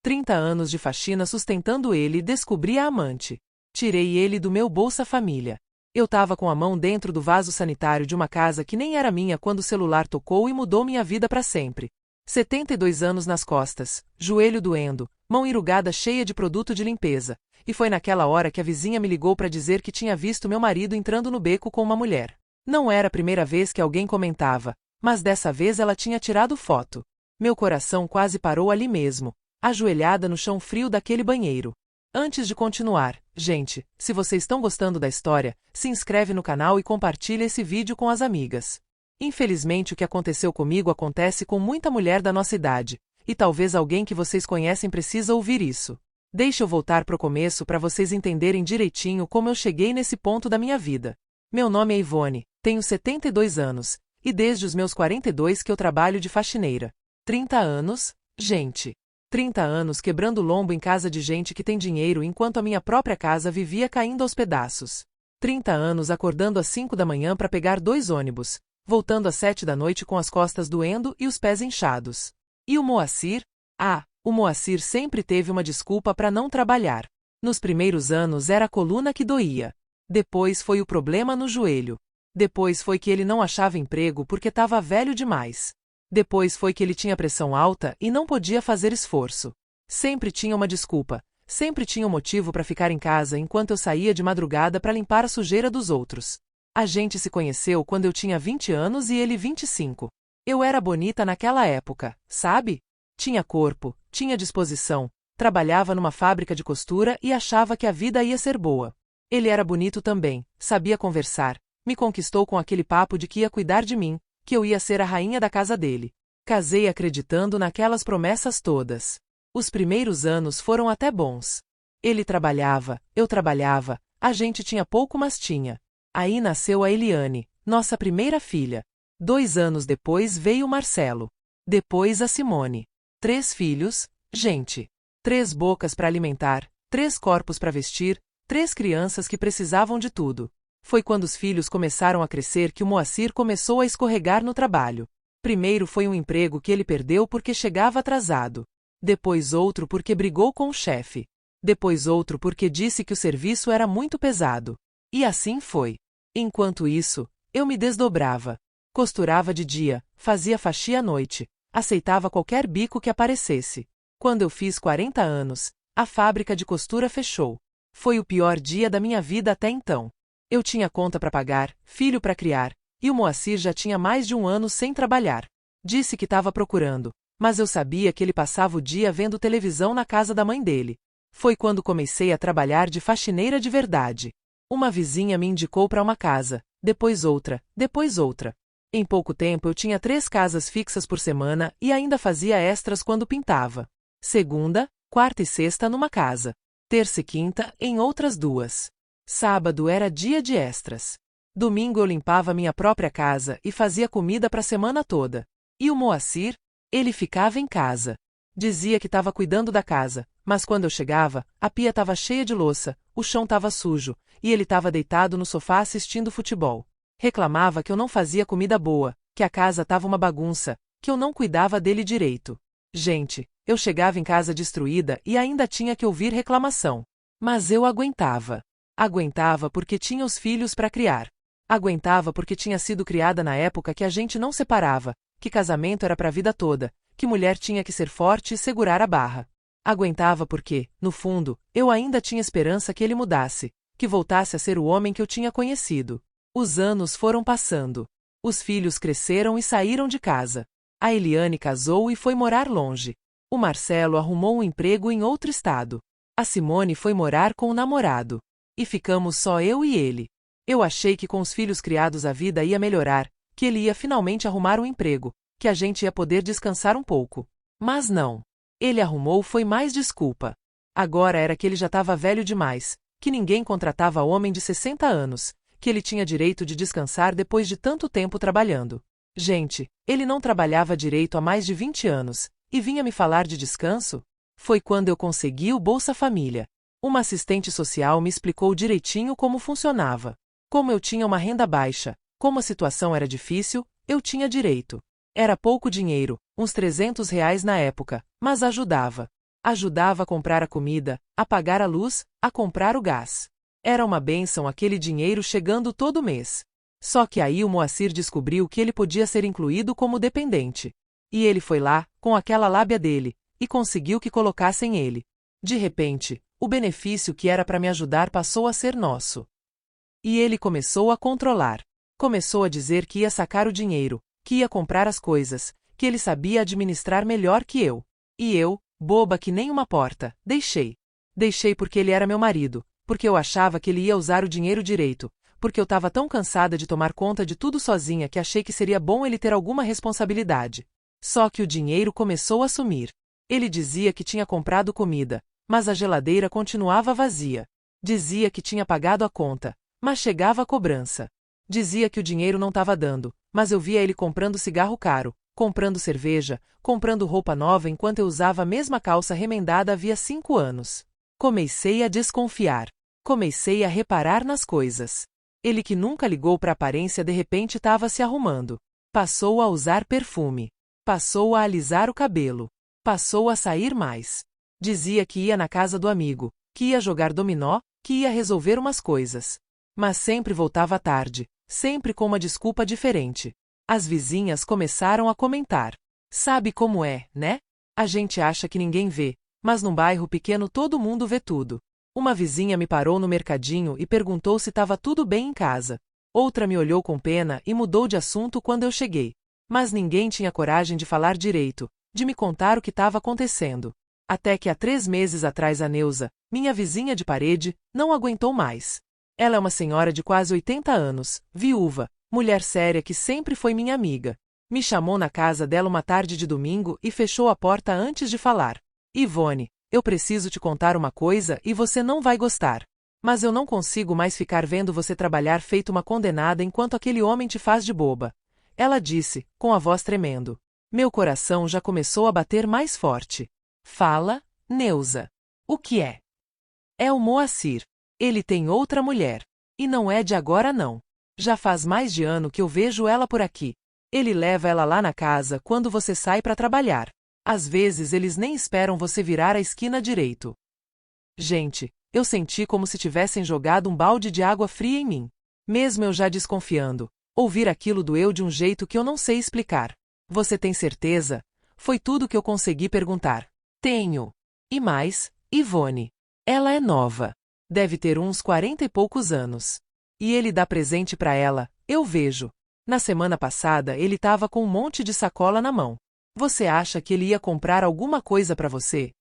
30 anos de faxina sustentando ele e descobri a amante. Tirei ele do meu Bolsa Família. Eu tava com a mão dentro do vaso sanitário de uma casa que nem era minha quando o celular tocou e mudou minha vida para sempre. 72 anos nas costas, joelho doendo, mão enrugada cheia de produto de limpeza. E foi naquela hora que a vizinha me ligou para dizer que tinha visto meu marido entrando no beco com uma mulher. Não era a primeira vez que alguém comentava, mas dessa vez ela tinha tirado foto. Meu coração quase parou ali mesmo, ajoelhada no chão frio daquele banheiro. Antes de continuar, gente, se vocês estão gostando da história, se inscreve no canal e compartilha esse vídeo com as amigas. Infelizmente o que aconteceu comigo acontece com muita mulher da nossa idade, e talvez alguém que vocês conhecem precisa ouvir isso. Deixa eu voltar pro começo para vocês entenderem direitinho como eu cheguei nesse ponto da minha vida. Meu nome é Ivone, tenho 72 anos, e desde os meus 42 que eu trabalho de faxineira. 30 anos, gente. 30 anos quebrando lombo em casa de gente que tem dinheiro enquanto a minha própria casa vivia caindo aos pedaços. 30 anos acordando às 5 da manhã para pegar 2 ônibus, voltando às 7 da noite com as costas doendo e os pés inchados. E o Moacir? O Moacir sempre teve uma desculpa para não trabalhar. Nos primeiros anos era a coluna que doía. Depois foi o problema no joelho. Depois foi que ele não achava emprego porque estava velho demais. Depois foi que ele tinha pressão alta e não podia fazer esforço. Sempre tinha uma desculpa, sempre tinha um motivo para ficar em casa enquanto eu saía de madrugada para limpar a sujeira dos outros. A gente se conheceu quando eu tinha 20 anos e ele 25. Eu era bonita naquela época, sabe? Tinha corpo, tinha disposição, trabalhava numa fábrica de costura e achava que a vida ia ser boa. Ele era bonito também, sabia conversar, me conquistou com aquele papo de que ia cuidar de mim, que eu ia ser a rainha da casa dele. Casei acreditando naquelas promessas todas. Os primeiros anos foram até bons. Ele trabalhava, eu trabalhava, a gente tinha pouco mas tinha. Aí nasceu a Eliane, nossa primeira filha. 2 anos depois veio o Marcelo. Depois a Simone. 3 filhos, gente. 3 bocas para alimentar, 3 corpos para vestir, 3 crianças que precisavam de tudo. Foi quando os filhos começaram a crescer que o Moacir começou a escorregar no trabalho. Primeiro foi um emprego que ele perdeu porque chegava atrasado. Depois outro porque brigou com o chefe. Depois outro porque disse que o serviço era muito pesado. E assim foi. Enquanto isso, eu me desdobrava. Costurava de dia, fazia faxina à noite, aceitava qualquer bico que aparecesse. Quando eu fiz 40 anos, a fábrica de costura fechou. Foi o pior dia da minha vida até então. Eu tinha conta para pagar, filho para criar, e o Moacir já tinha mais de 1 ano sem trabalhar. Disse que estava procurando, mas eu sabia que ele passava o dia vendo televisão na casa da mãe dele. Foi quando comecei a trabalhar de faxineira de verdade. Uma vizinha me indicou para uma casa, depois outra, depois outra. Em pouco tempo eu tinha 3 casas fixas por semana e ainda fazia extras quando pintava. Segunda, quarta e sexta numa casa. Terça e quinta em outras 2. Sábado era dia de extras. Domingo eu limpava minha própria casa e fazia comida para a semana toda. E o Moacir? Ele ficava em casa. Dizia que estava cuidando da casa, mas quando eu chegava, a pia estava cheia de louça, o chão estava sujo, e ele estava deitado no sofá assistindo futebol. Reclamava que eu não fazia comida boa, que a casa estava uma bagunça, que eu não cuidava dele direito. Gente, eu chegava em casa destruída e ainda tinha que ouvir reclamação. Mas eu aguentava. Aguentava porque tinha os filhos para criar. Aguentava porque tinha sido criada na época que a gente não separava, que casamento era para a vida toda, que mulher tinha que ser forte e segurar a barra. Aguentava porque, no fundo, eu ainda tinha esperança que ele mudasse, que voltasse a ser o homem que eu tinha conhecido. Os anos foram passando. Os filhos cresceram e saíram de casa. A Eliane casou e foi morar longe. O Marcelo arrumou um emprego em outro estado. A Simone foi morar com o namorado. E ficamos só eu e ele. Eu achei que com os filhos criados a vida ia melhorar, que ele ia finalmente arrumar um emprego, que a gente ia poder descansar um pouco. Mas não. Ele arrumou foi mais desculpa. Agora era que ele já estava velho demais, que ninguém contratava homem de 60 anos, que ele tinha direito de descansar depois de tanto tempo trabalhando. Gente, ele não trabalhava direito há mais de 20 anos, e vinha me falar de descanso? Foi quando eu consegui o Bolsa Família. Uma assistente social me explicou direitinho como funcionava. Como eu tinha uma renda baixa, como a situação era difícil, eu tinha direito. Era pouco dinheiro, uns R$ 300 na época, mas ajudava. Ajudava a comprar a comida, a pagar a luz, a comprar o gás. Era uma bênção aquele dinheiro chegando todo mês. Só que aí o Moacir descobriu que ele podia ser incluído como dependente. E ele foi lá, com aquela lábia dele, e conseguiu que colocassem ele. De repente, o benefício que era para me ajudar passou a ser nosso. E ele começou a controlar. Começou a dizer que ia sacar o dinheiro, que ia comprar as coisas, que ele sabia administrar melhor que eu. E eu, boba que nem uma porta, deixei. Deixei porque ele era meu marido, porque eu achava que ele ia usar o dinheiro direito, porque eu estava tão cansada de tomar conta de tudo sozinha que achei que seria bom ele ter alguma responsabilidade. Só que o dinheiro começou a sumir. Ele dizia que tinha comprado comida, mas a geladeira continuava vazia. Dizia que tinha pagado a conta, mas chegava a cobrança. Dizia que o dinheiro não estava dando, mas eu via ele comprando cigarro caro, comprando cerveja, comprando roupa nova enquanto eu usava a mesma calça remendada havia 5 anos. Comecei a desconfiar. Comecei a reparar nas coisas. Ele que nunca ligou para a aparência de repente estava se arrumando. Passou a usar perfume. Passou a alisar o cabelo. Passou a sair mais. Dizia que ia na casa do amigo, que ia jogar dominó, que ia resolver umas coisas. Mas sempre voltava tarde, sempre com uma desculpa diferente. As vizinhas começaram a comentar. Sabe como é, né? A gente acha que ninguém vê, mas num bairro pequeno todo mundo vê tudo. Uma vizinha me parou no mercadinho e perguntou se estava tudo bem em casa. Outra me olhou com pena e mudou de assunto quando eu cheguei. Mas ninguém tinha coragem de falar direito, de me contar o que estava acontecendo. Até que há 3 meses atrás a Neuza, minha vizinha de parede, não aguentou mais. Ela é uma senhora de quase 80 anos, viúva, mulher séria que sempre foi minha amiga. Me chamou na casa dela uma tarde de domingo e fechou a porta antes de falar. Ivone, eu preciso te contar uma coisa e você não vai gostar. Mas eu não consigo mais ficar vendo você trabalhar feito uma condenada enquanto aquele homem te faz de boba. Ela disse, com a voz tremendo. Meu coração já começou a bater mais forte. Fala, Neuza. O que é? É o Moacir. Ele tem outra mulher. E não é de agora não. Já faz mais de ano que eu vejo ela por aqui. Ele leva ela lá na casa quando você sai para trabalhar. Às vezes eles nem esperam você virar a esquina direito. Gente, eu senti como se tivessem jogado um balde de água fria em mim. Mesmo eu já desconfiando, ouvir aquilo doeu de um jeito que eu não sei explicar. Você tem certeza? Foi tudo que eu consegui perguntar. Tenho. E mais, Ivone. Ela é nova. Deve ter uns 40 e poucos anos. E ele dá presente para ela, eu vejo. Na semana passada ele estava com um monte de sacola na mão. Você acha que ele ia comprar alguma coisa para você?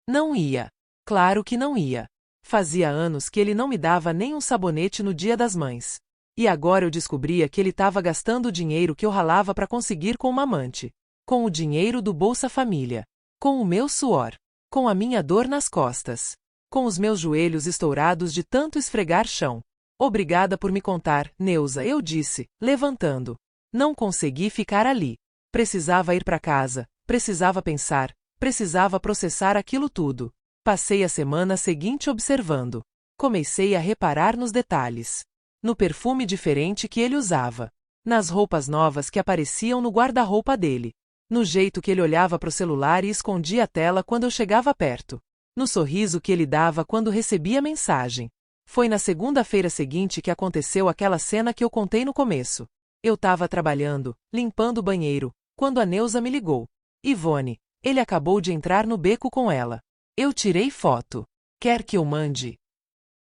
Não ia. Claro que não ia. Fazia anos que ele não me dava nem um sabonete no Dia das Mães. E agora eu descobria que ele estava gastando o dinheiro que eu ralava para conseguir com uma amante. Com o dinheiro do Bolsa Família. Com o meu suor. Com a minha dor nas costas. Com os meus joelhos estourados de tanto esfregar chão. Obrigada por me contar, Neuza, eu disse, levantando. Não consegui ficar ali. Precisava ir para casa, precisava pensar, precisava processar aquilo tudo. Passei a semana seguinte observando. Comecei a reparar nos detalhes. No perfume diferente que ele usava. Nas roupas novas que apareciam no guarda-roupa dele. No jeito que ele olhava para o celular e escondia a tela quando eu chegava perto. No sorriso que ele dava quando recebia mensagem. Foi na segunda-feira seguinte que aconteceu aquela cena que eu contei no começo. Eu estava trabalhando, limpando o banheiro, quando a Neuza me ligou. Ivone, ele acabou de entrar no beco com ela. Eu tirei foto. Quer que eu mande?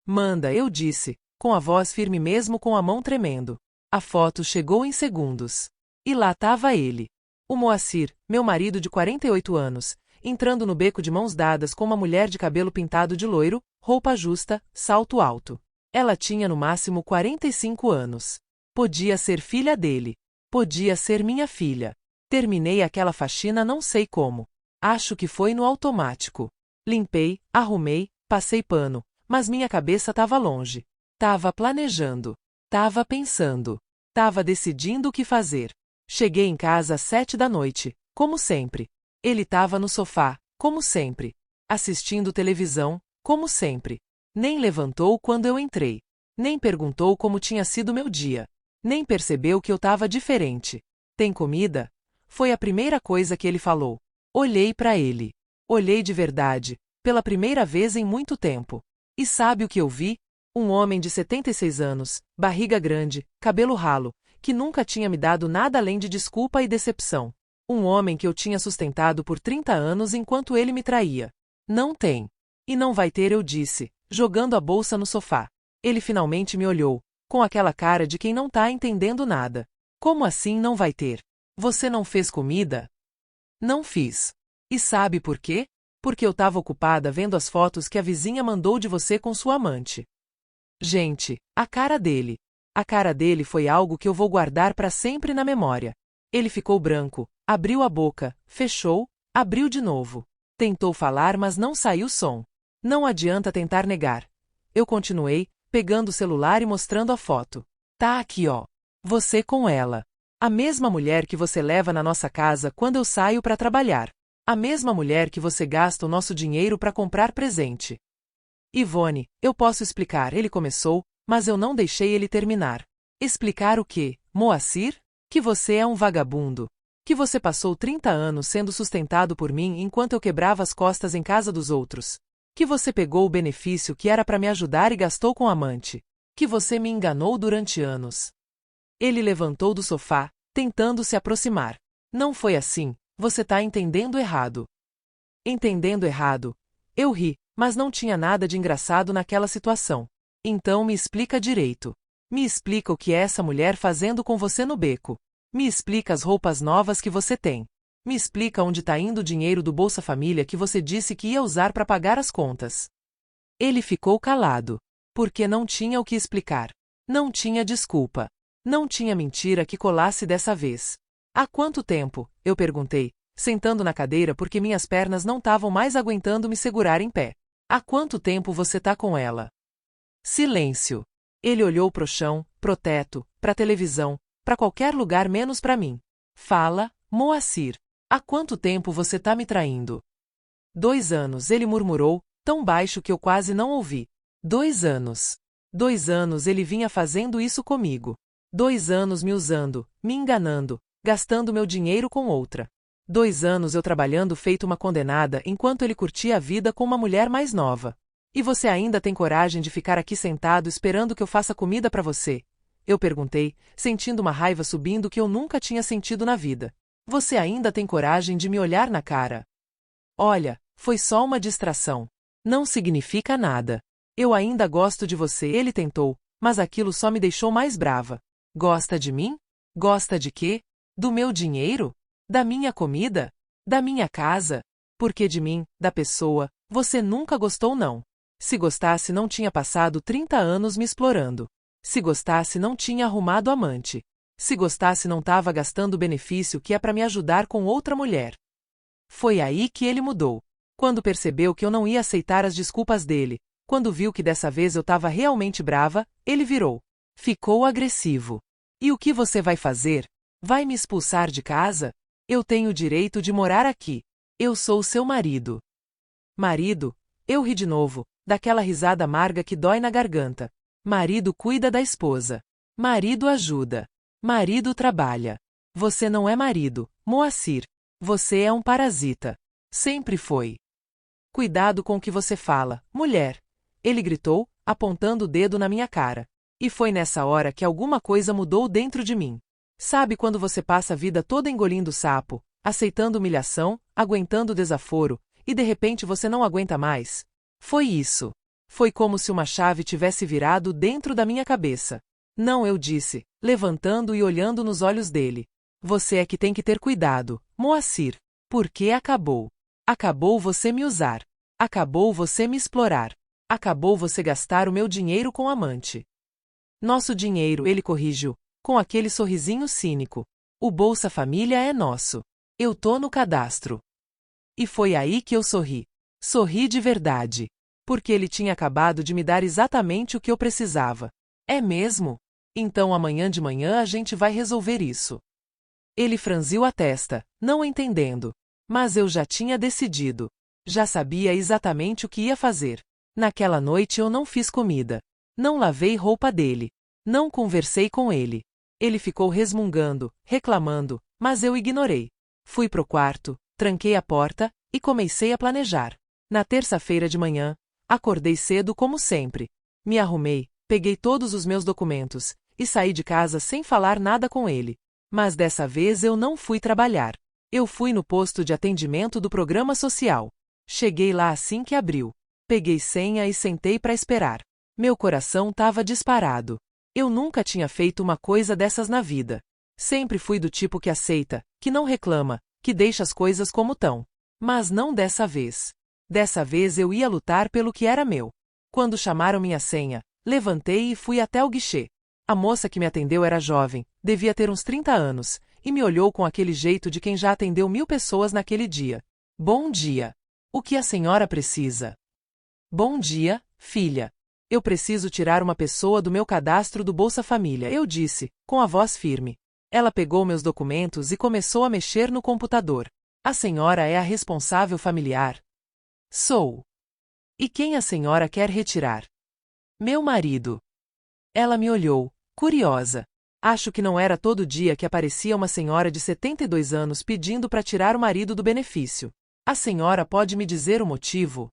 Manda, eu disse, com a voz firme mesmo com a mão tremendo. A foto chegou em segundos. E lá estava ele. O Moacir, meu marido de 48 anos, entrando no beco de mãos dadas com uma mulher de cabelo pintado de loiro, roupa justa, salto alto. Ela tinha no máximo 45 anos. Podia ser filha dele. Podia ser minha filha. Terminei aquela faxina não sei como. Acho que foi no automático. Limpei, arrumei, passei pano, mas minha cabeça estava longe. Tava planejando. Tava pensando. Tava decidindo o que fazer. Cheguei em casa às 7 da noite, como sempre. Ele estava no sofá, como sempre. Assistindo televisão, como sempre. Nem levantou quando eu entrei. Nem perguntou como tinha sido meu dia. Nem percebeu que eu estava diferente. Tem comida? Foi a primeira coisa que ele falou. Olhei para ele. Olhei de verdade, pela primeira vez em muito tempo. E sabe o que eu vi? Um homem de 76 anos, barriga grande, cabelo ralo, que nunca tinha me dado nada além de desculpa e decepção. Um homem que eu tinha sustentado por 30 anos enquanto ele me traía. Não tem. E não vai ter, eu disse, jogando a bolsa no sofá. Ele finalmente me olhou, com aquela cara de quem não tá entendendo nada. Como assim não vai ter? Você não fez comida? Não fiz. E sabe por quê? Porque eu tava ocupada vendo as fotos que a vizinha mandou de você com sua amante. Gente, a cara dele. A cara dele foi algo que eu vou guardar para sempre na memória. Ele ficou branco, abriu a boca, fechou, abriu de novo. Tentou falar, mas não saiu som. Não adianta tentar negar. Eu continuei, pegando o celular e mostrando a foto. Tá aqui, ó. Você com ela. A mesma mulher que você leva na nossa casa quando eu saio para trabalhar. A mesma mulher que você gasta o nosso dinheiro para comprar presente. Ivone, eu posso explicar, ele começou, mas eu não deixei ele terminar. Explicar o quê, Moacir? Que você é um vagabundo. Que você passou 30 anos sendo sustentado por mim enquanto eu quebrava as costas em casa dos outros. Que você pegou o benefício que era para me ajudar e gastou com amante. Que você me enganou durante anos. Ele levantou do sofá, tentando se aproximar. Não foi assim, você tá entendendo errado. Entendendo errado. Eu ri, mas não tinha nada de engraçado naquela situação. Então me explica direito. Me explica o que é essa mulher fazendo com você no beco. Me explica as roupas novas que você tem. Me explica onde tá indo o dinheiro do Bolsa Família que você disse que ia usar para pagar as contas. Ele ficou calado. Porque não tinha o que explicar. Não tinha desculpa. Não tinha mentira que colasse dessa vez. Há quanto tempo? Eu perguntei, sentando na cadeira porque minhas pernas não estavam mais aguentando me segurar em pé. Há quanto tempo você tá com ela? Silêncio. Ele olhou pro chão, pro teto, pra televisão, pra qualquer lugar menos pra mim. Fala, Moacir. Há quanto tempo você tá me traindo? 2 anos, ele murmurou, tão baixo que eu quase não ouvi. 2 anos. 2 anos ele vinha fazendo isso comigo. 2 anos me usando, me enganando, gastando meu dinheiro com outra. 2 anos eu trabalhando feito uma condenada enquanto ele curtia a vida com uma mulher mais nova. E você ainda tem coragem de ficar aqui sentado esperando que eu faça comida para você? Eu perguntei, sentindo uma raiva subindo que eu nunca tinha sentido na vida. Você ainda tem coragem de me olhar na cara? Olha, foi só uma distração. Não significa nada. Eu ainda gosto de você, ele tentou, mas aquilo só me deixou mais brava. Gosta de mim? Gosta de quê? Do meu dinheiro? Da minha comida? Da minha casa? Porque de mim, da pessoa, você nunca gostou não. Se gostasse não tinha passado 30 anos me explorando. Se gostasse não tinha arrumado amante. Se gostasse não tava gastando o benefício que é para me ajudar com outra mulher. Foi aí que ele mudou. Quando percebeu que eu não ia aceitar as desculpas dele, quando viu que dessa vez eu tava realmente brava, ele virou. Ficou agressivo. E o que você vai fazer? Vai me expulsar de casa? Eu tenho o direito de morar aqui. Eu sou seu marido. Marido? Eu ri de novo, daquela risada amarga que dói na garganta. Marido cuida da esposa. Marido ajuda. Marido trabalha. Você não é marido, Moacir. Você é um parasita. Sempre foi. Cuidado com o que você fala, mulher. Ele gritou, apontando o dedo na minha cara. E foi nessa hora que alguma coisa mudou dentro de mim. Sabe quando você passa a vida toda engolindo sapo, aceitando humilhação, aguentando desaforo, e de repente você não aguenta mais? Foi isso. Foi como se uma chave tivesse virado dentro da minha cabeça. Não, eu disse, levantando e olhando nos olhos dele. Você é que tem que ter cuidado, Moacir. Porque acabou. Acabou você me usar. Acabou você me explorar. Acabou você gastar o meu dinheiro com amante. Nosso dinheiro, ele corrigiu, com aquele sorrisinho cínico. O Bolsa Família é nosso. Eu tô no cadastro. E foi aí que eu sorri. Sorri de verdade. Porque ele tinha acabado de me dar exatamente o que eu precisava. É mesmo? Então amanhã de manhã a gente vai resolver isso. Ele franziu a testa, não entendendo. Mas eu já tinha decidido. Já sabia exatamente o que ia fazer. Naquela noite eu não fiz comida. Não lavei roupa dele. Não conversei com ele. Ele ficou resmungando, reclamando, mas eu ignorei. Fui pro quarto, tranquei a porta, E comecei a planejar. Na terça-feira de manhã, acordei cedo como sempre. Me arrumei, peguei todos os meus documentos, e saí de casa sem falar nada com ele. Mas dessa vez eu não fui trabalhar. Eu fui no posto de atendimento do programa social. Cheguei lá assim que abriu. Peguei senha e sentei para esperar. Meu coração estava disparado. Eu nunca tinha feito uma coisa dessas na vida. Sempre fui do tipo que aceita, que não reclama, que deixa as coisas como tão. Mas não dessa vez. Dessa vez eu ia lutar pelo que era meu. Quando chamaram minha senha, levantei e fui até o guichê. A moça que me atendeu era jovem, devia ter uns 30 anos, e me olhou com aquele jeito de quem já atendeu 1000 pessoas naquele dia. Bom dia. O que a senhora precisa? Bom dia, filha. Eu preciso tirar uma pessoa do meu cadastro do Bolsa Família, eu disse, com a voz firme. Ela pegou meus documentos e começou a mexer no computador. A senhora é a responsável familiar? Sou. E quem a senhora quer retirar? Meu marido. Ela me olhou, curiosa. Acho que não era todo dia que aparecia uma senhora de 72 anos pedindo para tirar o marido do benefício. A senhora pode me dizer o motivo?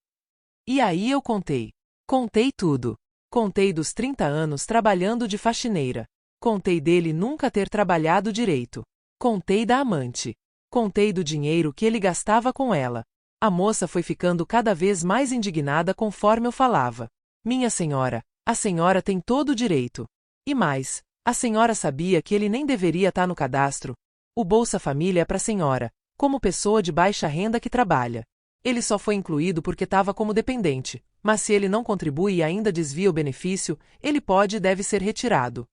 E aí eu contei. Contei tudo. Contei dos 30 anos trabalhando de faxineira. Contei dele nunca ter trabalhado direito. Contei da amante. Contei do dinheiro que ele gastava com ela. A moça foi ficando cada vez mais indignada conforme eu falava. Minha senhora, a senhora tem todo o direito. E mais, a senhora sabia que ele nem deveria estar no cadastro. O Bolsa Família é para a senhora, como pessoa de baixa renda que trabalha. Ele só foi incluído porque estava como dependente, mas se ele não contribui e ainda desvia o benefício, ele pode e deve ser retirado.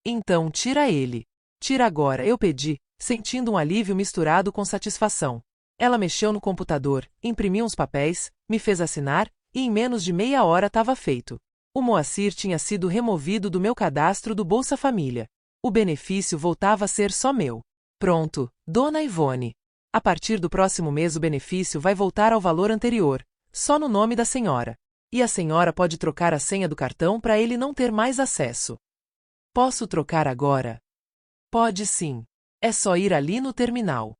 Então tira ele. Tira agora, eu pedi, sentindo um alívio misturado com satisfação. Ela mexeu no computador, imprimiu uns papéis, me fez assinar, e em menos de meia hora estava feito. O Moacir tinha sido removido do meu cadastro do Bolsa Família. O benefício voltava a ser só meu. Pronto, Dona Ivone. A partir do próximo mês o benefício vai voltar ao valor anterior, só no nome da senhora. E a senhora pode trocar a senha do cartão para ele não ter mais acesso. Posso trocar agora? Pode sim. É só ir ali no terminal.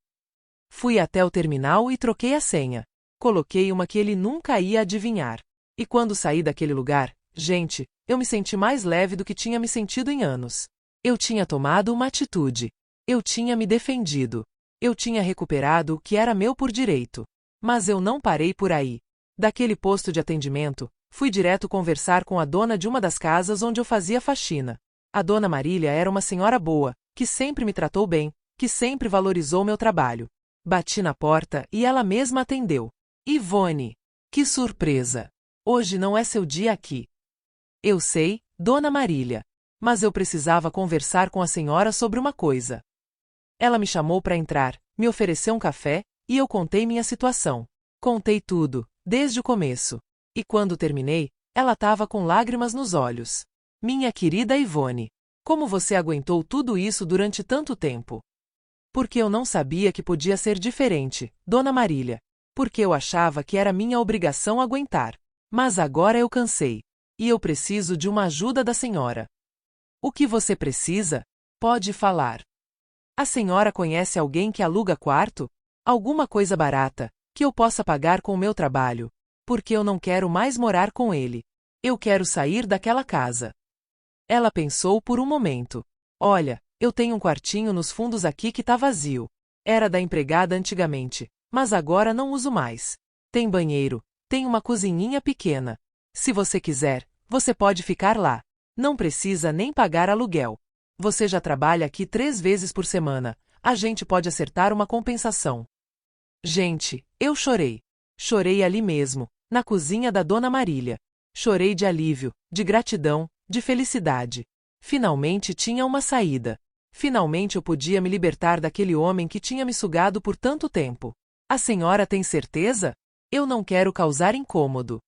Fui até o terminal e troquei a senha. Coloquei uma que ele nunca ia adivinhar. E quando saí daquele lugar, gente, eu me senti mais leve do que tinha me sentido em anos. Eu tinha tomado uma atitude. Eu tinha me defendido. Eu tinha recuperado o que era meu por direito. Mas eu não parei por aí. Daquele posto de atendimento, fui direto conversar com a dona de uma das casas onde eu fazia faxina. A dona Marília era uma senhora boa, que sempre me tratou bem, que sempre valorizou meu trabalho. Bati na porta e ela mesma atendeu. Ivone! Que surpresa! Hoje não é seu dia aqui. Eu sei, Dona Marília. Mas eu precisava conversar com a senhora sobre uma coisa. Ela me chamou para entrar, me ofereceu um café, e eu contei minha situação. Contei tudo, desde o começo. E quando terminei, ela estava com lágrimas nos olhos. Minha querida Ivone, como você aguentou tudo isso durante tanto tempo? Porque eu não sabia que podia ser diferente, Dona Marília. Porque eu achava que era minha obrigação aguentar. Mas agora eu cansei. E eu preciso de uma ajuda da senhora. O que você precisa? Pode falar. A senhora conhece alguém que aluga quarto? Alguma coisa barata, que eu possa pagar com o meu trabalho? Porque eu não quero mais morar com ele. Eu quero sair daquela casa. Ela pensou por um momento. Olha, eu tenho um quartinho nos fundos aqui que tá vazio. Era da empregada antigamente, mas agora não uso mais. Tem banheiro, tem uma cozinhinha pequena. Se você quiser, você pode ficar lá. Não precisa nem pagar aluguel. Você já trabalha aqui 3 vezes por semana. A gente pode acertar uma compensação. Gente, eu chorei. Chorei ali mesmo, na cozinha da Dona Marília. Chorei de alívio, de gratidão, de felicidade. Finalmente tinha uma saída. Finalmente eu podia me libertar daquele homem que tinha me sugado por tanto tempo. A senhora tem certeza? Eu não quero causar incômodo.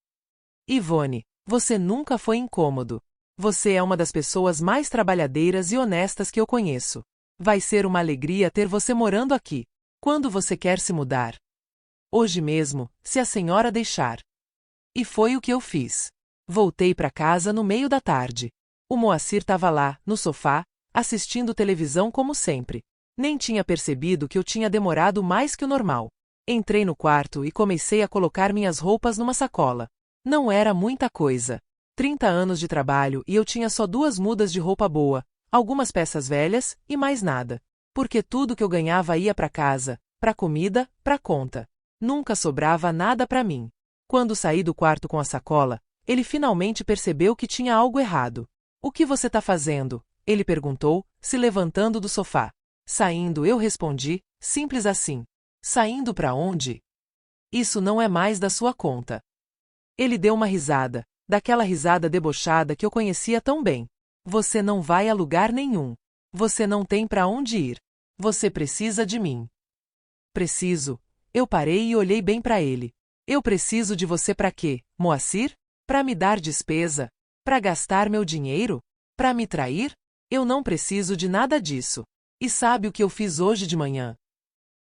Ivone, você nunca foi incômodo. Você é uma das pessoas mais trabalhadeiras e honestas que eu conheço. Vai ser uma alegria ter você morando aqui. Quando você quer se mudar? Hoje mesmo, se a senhora deixar. E foi o que eu fiz. Voltei para casa no meio da tarde. O Moacir estava lá, no sofá, assistindo televisão como sempre. Nem tinha percebido que eu tinha demorado mais que o normal. Entrei no quarto e comecei a colocar minhas roupas numa sacola. Não era muita coisa. 30 anos de trabalho e eu tinha só 2 mudas de roupa boa, algumas peças velhas e mais nada. Porque tudo que eu ganhava ia para casa, para comida, para conta. Nunca sobrava nada para mim. Quando saí do quarto com a sacola, ele finalmente percebeu que tinha algo errado. O que você tá fazendo? Ele perguntou, se levantando do sofá. Saindo, eu respondi, simples assim. Saindo para onde? Isso não é mais da sua conta. Ele deu uma risada, daquela risada debochada que eu conhecia tão bem. Você não vai a lugar nenhum. Você não tem para onde ir. Você precisa de mim. Preciso. Eu parei e olhei bem para ele. Eu preciso de você para quê, Moacir? Para me dar despesa? Para gastar meu dinheiro? Para me trair? Eu não preciso de nada disso. E sabe o que eu fiz hoje de manhã?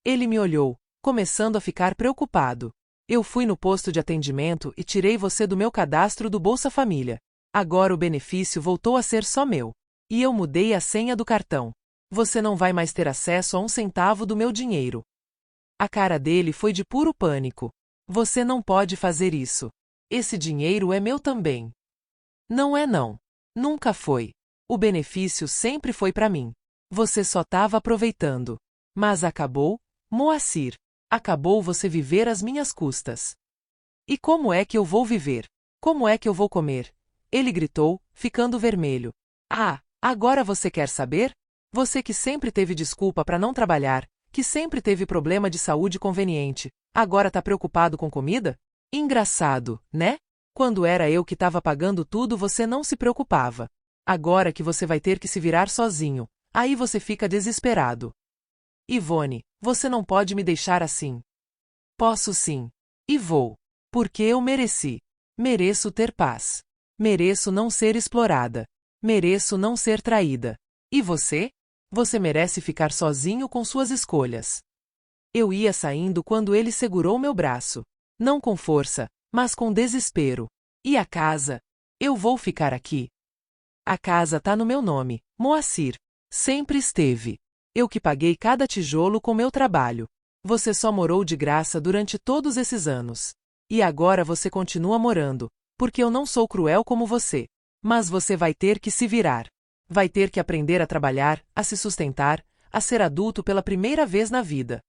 Ele me olhou, começando a ficar preocupado. Eu fui no posto de atendimento e tirei você do meu cadastro do Bolsa Família. Agora o benefício voltou a ser só meu. E eu mudei a senha do cartão. Você não vai mais ter acesso a 1 centavo do meu dinheiro. A cara dele foi de puro pânico. Você não pode fazer isso. Esse dinheiro é meu também. Não é não. Nunca foi. O benefício sempre foi para mim. Você só estava aproveitando. Mas acabou, Moacir. Acabou você viver às minhas custas. E como é que eu vou viver? Como é que eu vou comer? Ele gritou, ficando vermelho. Ah, agora você quer saber? Você que sempre teve desculpa para não trabalhar, que sempre teve problema de saúde conveniente, agora tá preocupado com comida? Engraçado, né? Quando era eu que estava pagando tudo, você não se preocupava. Agora que você vai ter que se virar sozinho, aí você fica desesperado. Ivone, você não pode me deixar assim. Posso sim. E vou. Porque eu mereci. Mereço ter paz. Mereço não ser explorada. Mereço não ser traída. E você? Você merece ficar sozinho com suas escolhas. Eu ia saindo quando ele segurou meu braço. Não com força, mas com desespero. E a casa? Eu vou ficar aqui. A casa tá no meu nome, Moacir. Sempre esteve. Eu que paguei cada tijolo com meu trabalho. Você só morou de graça durante todos esses anos. E agora você continua morando, porque eu não sou cruel como você. Mas você vai ter que se virar. Vai ter que aprender a trabalhar, a se sustentar, a ser adulto pela primeira vez na vida.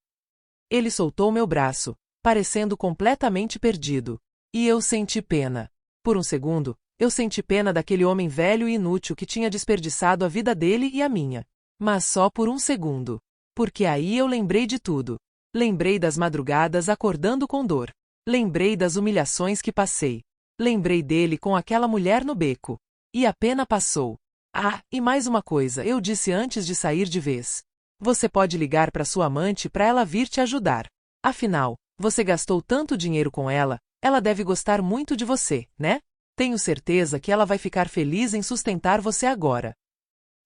Ele soltou meu braço, parecendo completamente perdido. E eu senti pena. Por um segundo, eu senti pena daquele homem velho e inútil que tinha desperdiçado a vida dele e a minha. Mas só por um segundo. Porque aí eu lembrei de tudo. Lembrei das madrugadas acordando com dor. Lembrei das humilhações que passei. Lembrei dele com aquela mulher no beco. E a pena passou. Ah, e mais uma coisa, eu disse antes de sair de vez. Você pode ligar para sua amante para ela vir te ajudar. Afinal, você gastou tanto dinheiro com ela, ela deve gostar muito de você, né? Tenho certeza que ela vai ficar feliz em sustentar você agora.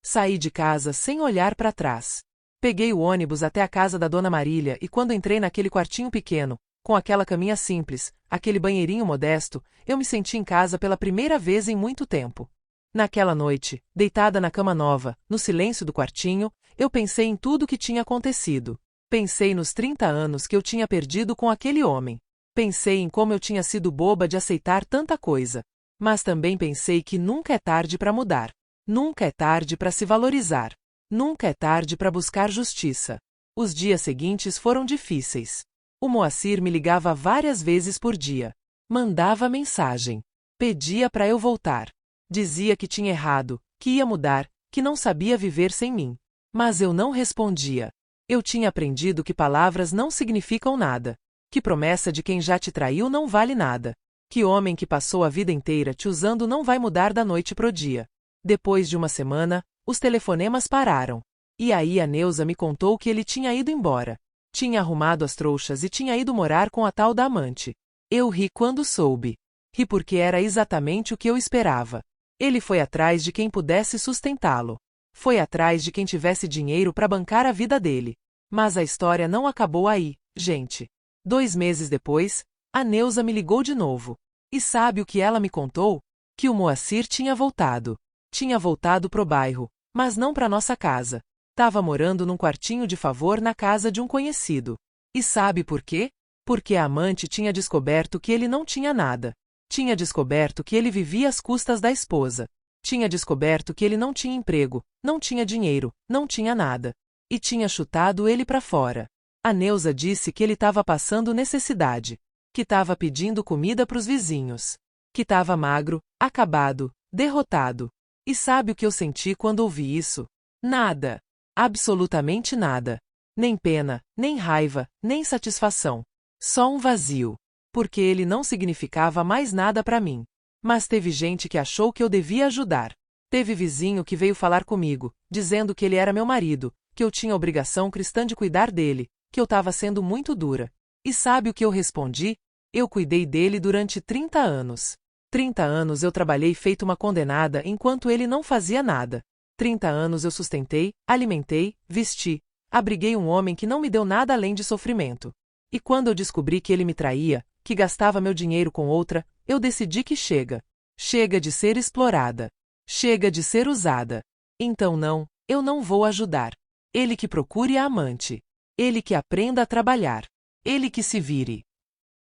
Saí de casa sem olhar para trás. Peguei o ônibus até a casa da Dona Marília e quando entrei naquele quartinho pequeno, com aquela caminha simples, aquele banheirinho modesto, eu me senti em casa pela primeira vez em muito tempo. Naquela noite, deitada na cama nova, no silêncio do quartinho, eu pensei em tudo o que tinha acontecido. Pensei nos 30 anos que eu tinha perdido com aquele homem. Pensei em como eu tinha sido boba de aceitar tanta coisa. Mas também pensei que nunca é tarde para mudar. Nunca é tarde para se valorizar. Nunca é tarde para buscar justiça. Os dias seguintes foram difíceis. O Moacir me ligava várias vezes por dia. Mandava mensagem. Pedia para eu voltar. Dizia que tinha errado, que ia mudar, que não sabia viver sem mim. Mas eu não respondia. Eu tinha aprendido que palavras não significam nada. Que promessa de quem já te traiu não vale nada. Que homem que passou a vida inteira te usando não vai mudar da noite pro dia. Depois de uma semana, os telefonemas pararam. E aí a Neuza me contou que ele tinha ido embora. Tinha arrumado as trouxas e tinha ido morar com a tal da amante. Eu ri quando soube. Ri porque era exatamente o que eu esperava. Ele foi atrás de quem pudesse sustentá-lo. Foi atrás de quem tivesse dinheiro para bancar a vida dele. Mas a história não acabou aí, gente. 2 meses depois, a Neuza me ligou de novo. E sabe o que ela me contou? Que o Moacir tinha voltado. Tinha voltado pro bairro, mas não pra nossa casa. Tava morando num quartinho de favor na casa de um conhecido. E sabe por quê? Porque a amante tinha descoberto que ele não tinha nada. Tinha descoberto que ele vivia às custas da esposa. Tinha descoberto que ele não tinha emprego, não tinha dinheiro, não tinha nada. E tinha chutado ele para fora. A Neuza disse que ele estava passando necessidade. Que estava pedindo comida para os vizinhos. Que estava magro, acabado, derrotado. E sabe o que eu senti quando ouvi isso? Nada. Absolutamente nada. Nem pena, nem raiva, nem satisfação. Só um vazio. Porque ele não significava mais nada para mim. Mas teve gente que achou que eu devia ajudar. Teve vizinho que veio falar comigo, dizendo que ele era meu marido, que eu tinha obrigação cristã de cuidar dele, que eu estava sendo muito dura. E sabe o que eu respondi? Eu cuidei dele durante 30 anos. 30 anos eu trabalhei feito uma condenada enquanto ele não fazia nada. 30 anos eu sustentei, alimentei, vesti, abriguei um homem que não me deu nada além de sofrimento. E quando eu descobri que ele me traía, que gastava meu dinheiro com outra, eu decidi que chega. Chega de ser explorada. Chega de ser usada. Então não, eu não vou ajudar. Ele que procure a amante. Ele que aprenda a trabalhar. Ele que se vire.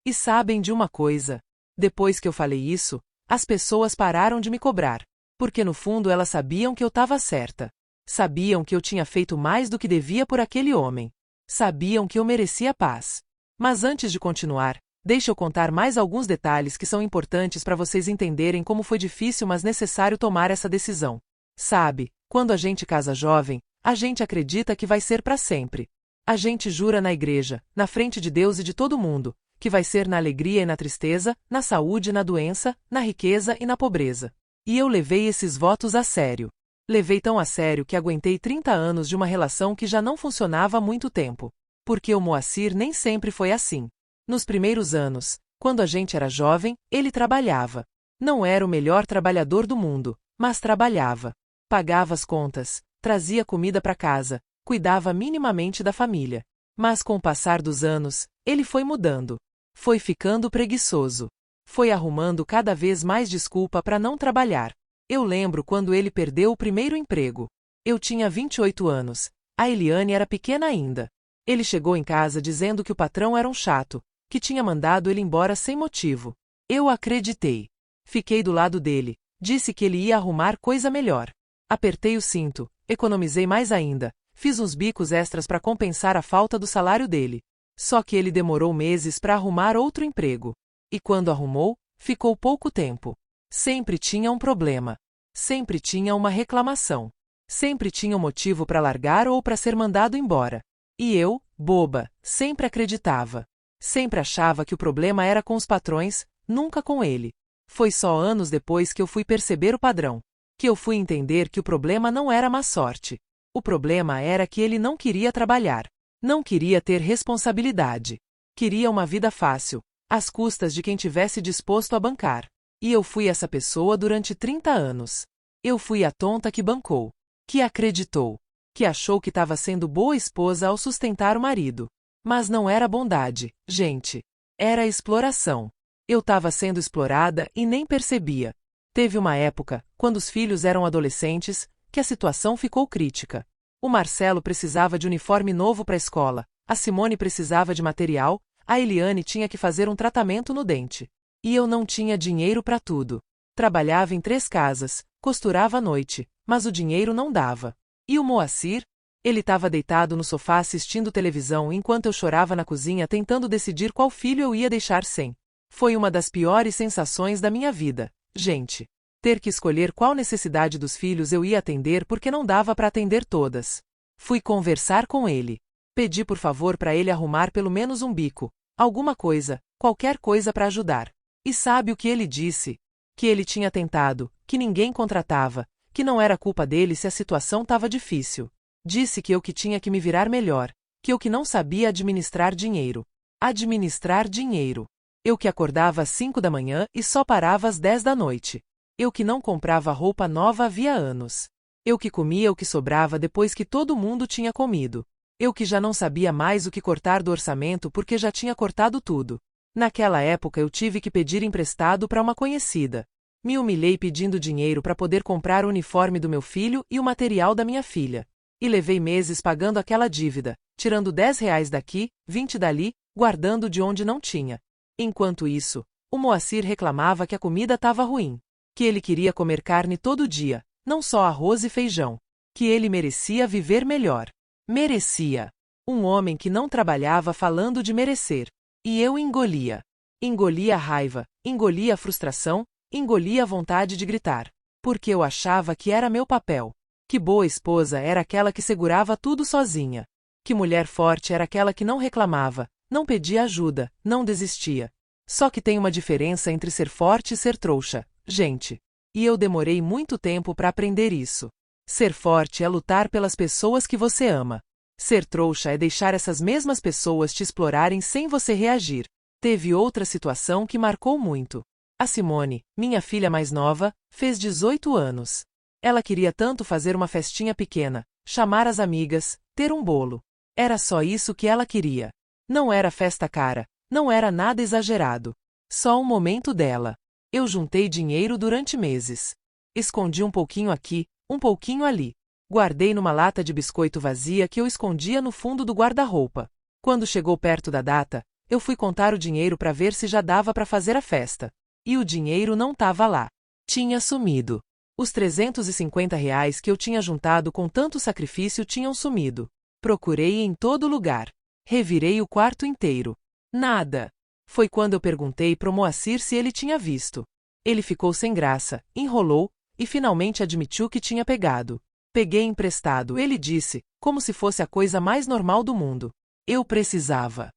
E sabem de uma coisa? Depois que eu falei isso, as pessoas pararam de me cobrar. Porque no fundo elas sabiam que eu estava certa. Sabiam que eu tinha feito mais do que devia por aquele homem. Sabiam que eu merecia paz. Mas antes de continuar, deixa eu contar mais alguns detalhes que são importantes para vocês entenderem como foi difícil mas necessário tomar essa decisão. Sabe, quando a gente casa jovem, a gente acredita que vai ser para sempre. A gente jura na igreja, na frente de Deus e de todo mundo, que vai ser na alegria e na tristeza, na saúde e na doença, na riqueza e na pobreza. E eu levei esses votos a sério. Levei tão a sério que aguentei 30 anos de uma relação que já não funcionava há muito tempo. Porque o Moacir nem sempre foi assim. Nos primeiros anos, quando a gente era jovem, ele trabalhava. Não era o melhor trabalhador do mundo, mas trabalhava. Pagava as contas, trazia comida para casa, cuidava minimamente da família. Mas com o passar dos anos, ele foi mudando. Foi ficando preguiçoso. Foi arrumando cada vez mais desculpa para não trabalhar. Eu lembro quando ele perdeu o primeiro emprego. Eu tinha 28 anos. A Eliane era pequena ainda. Ele chegou em casa dizendo que o patrão era um chato, que tinha mandado ele embora sem motivo. Eu acreditei. Fiquei do lado dele, disse que ele ia arrumar coisa melhor. Apertei o cinto, economizei mais ainda, fiz uns bicos extras para compensar a falta do salário dele. Só que ele demorou meses para arrumar outro emprego. E quando arrumou, ficou pouco tempo. Sempre tinha um problema. Sempre tinha uma reclamação. Sempre tinha um motivo para largar ou para ser mandado embora. E eu, boba, sempre acreditava. Sempre achava que o problema era com os patrões, nunca com ele. Foi só anos depois que eu fui perceber o padrão. Que eu fui entender que o problema não era má sorte. O problema era que ele não queria trabalhar. Não queria ter responsabilidade. Queria uma vida fácil, às custas de quem tivesse disposto a bancar. E eu fui essa pessoa durante 30 anos. Eu fui a tonta que bancou. Que acreditou. Que achou que estava sendo boa esposa ao sustentar o marido. Mas não era bondade, gente. Era exploração. Eu estava sendo explorada e nem percebia. Teve uma época, quando os filhos eram adolescentes, que a situação ficou crítica. O Marcelo precisava de uniforme novo para a escola, a Simone precisava de material, a Eliane tinha que fazer um tratamento no dente. E eu não tinha dinheiro para tudo. Trabalhava em 3 casas, costurava à noite, mas o dinheiro não dava. E o Moacir? Ele estava deitado no sofá assistindo televisão enquanto eu chorava na cozinha tentando decidir qual filho eu ia deixar sem. Foi uma das piores sensações da minha vida, gente. Ter que escolher qual necessidade dos filhos eu ia atender porque não dava para atender todas. Fui conversar com ele. Pedi por favor para ele arrumar pelo menos um bico, alguma coisa, qualquer coisa para ajudar. E sabe o que ele disse? Que ele tinha tentado, que ninguém contratava, que não era culpa dele se a situação estava difícil. Disse que eu que tinha que me virar melhor, que eu que não sabia administrar dinheiro. Administrar dinheiro. Eu que acordava às 5 da manhã e só parava às 10 da noite. Eu que não comprava roupa nova havia anos. Eu que comia o que sobrava depois que todo mundo tinha comido. Eu que já não sabia mais o que cortar do orçamento porque já tinha cortado tudo. Naquela época eu tive que pedir emprestado para uma conhecida. Me humilhei pedindo dinheiro para poder comprar o uniforme do meu filho e o material da minha filha. E levei meses pagando aquela dívida, tirando R$ 10 daqui, 20 dali, guardando de onde não tinha. Enquanto isso, o Moacir reclamava que a comida estava ruim, que ele queria comer carne todo dia, não só arroz e feijão, que ele merecia viver melhor. Merecia. Um homem que não trabalhava falando de merecer. E eu engolia. Engolia a raiva, engolia a frustração, engolia a vontade de gritar. Porque eu achava que era meu papel. Que boa esposa era aquela que segurava tudo sozinha. Que mulher forte era aquela que não reclamava, não pedia ajuda, não desistia. Só que tem uma diferença entre ser forte e ser trouxa, gente. E eu demorei muito tempo para aprender isso. Ser forte é lutar pelas pessoas que você ama. Ser trouxa é deixar essas mesmas pessoas te explorarem sem você reagir. Teve outra situação que marcou muito. A Simone, minha filha mais nova, fez 18 anos. Ela queria tanto fazer uma festinha pequena, chamar as amigas, ter um bolo. Era só isso que ela queria. Não era festa cara, não era nada exagerado. Só um momento dela. Eu juntei dinheiro durante meses. Escondi um pouquinho aqui, um pouquinho ali. Guardei numa lata de biscoito vazia que eu escondia no fundo do guarda-roupa. Quando chegou perto da data, eu fui contar o dinheiro para ver se já dava para fazer a festa. E o dinheiro não estava lá. Tinha sumido. Os R$ 350 que eu tinha juntado com tanto sacrifício tinham sumido. Procurei em todo lugar. Revirei o quarto inteiro. Nada. Foi quando eu perguntei pro Moacir se ele tinha visto. Ele ficou sem graça, enrolou, e finalmente admitiu que tinha pegado. Peguei emprestado, ele disse, como se fosse a coisa mais normal do mundo. Eu precisava.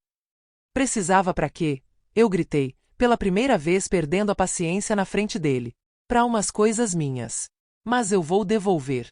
Precisava para quê? Eu gritei, pela primeira vez perdendo a paciência na frente dele. Para umas coisas minhas. Mas eu vou devolver.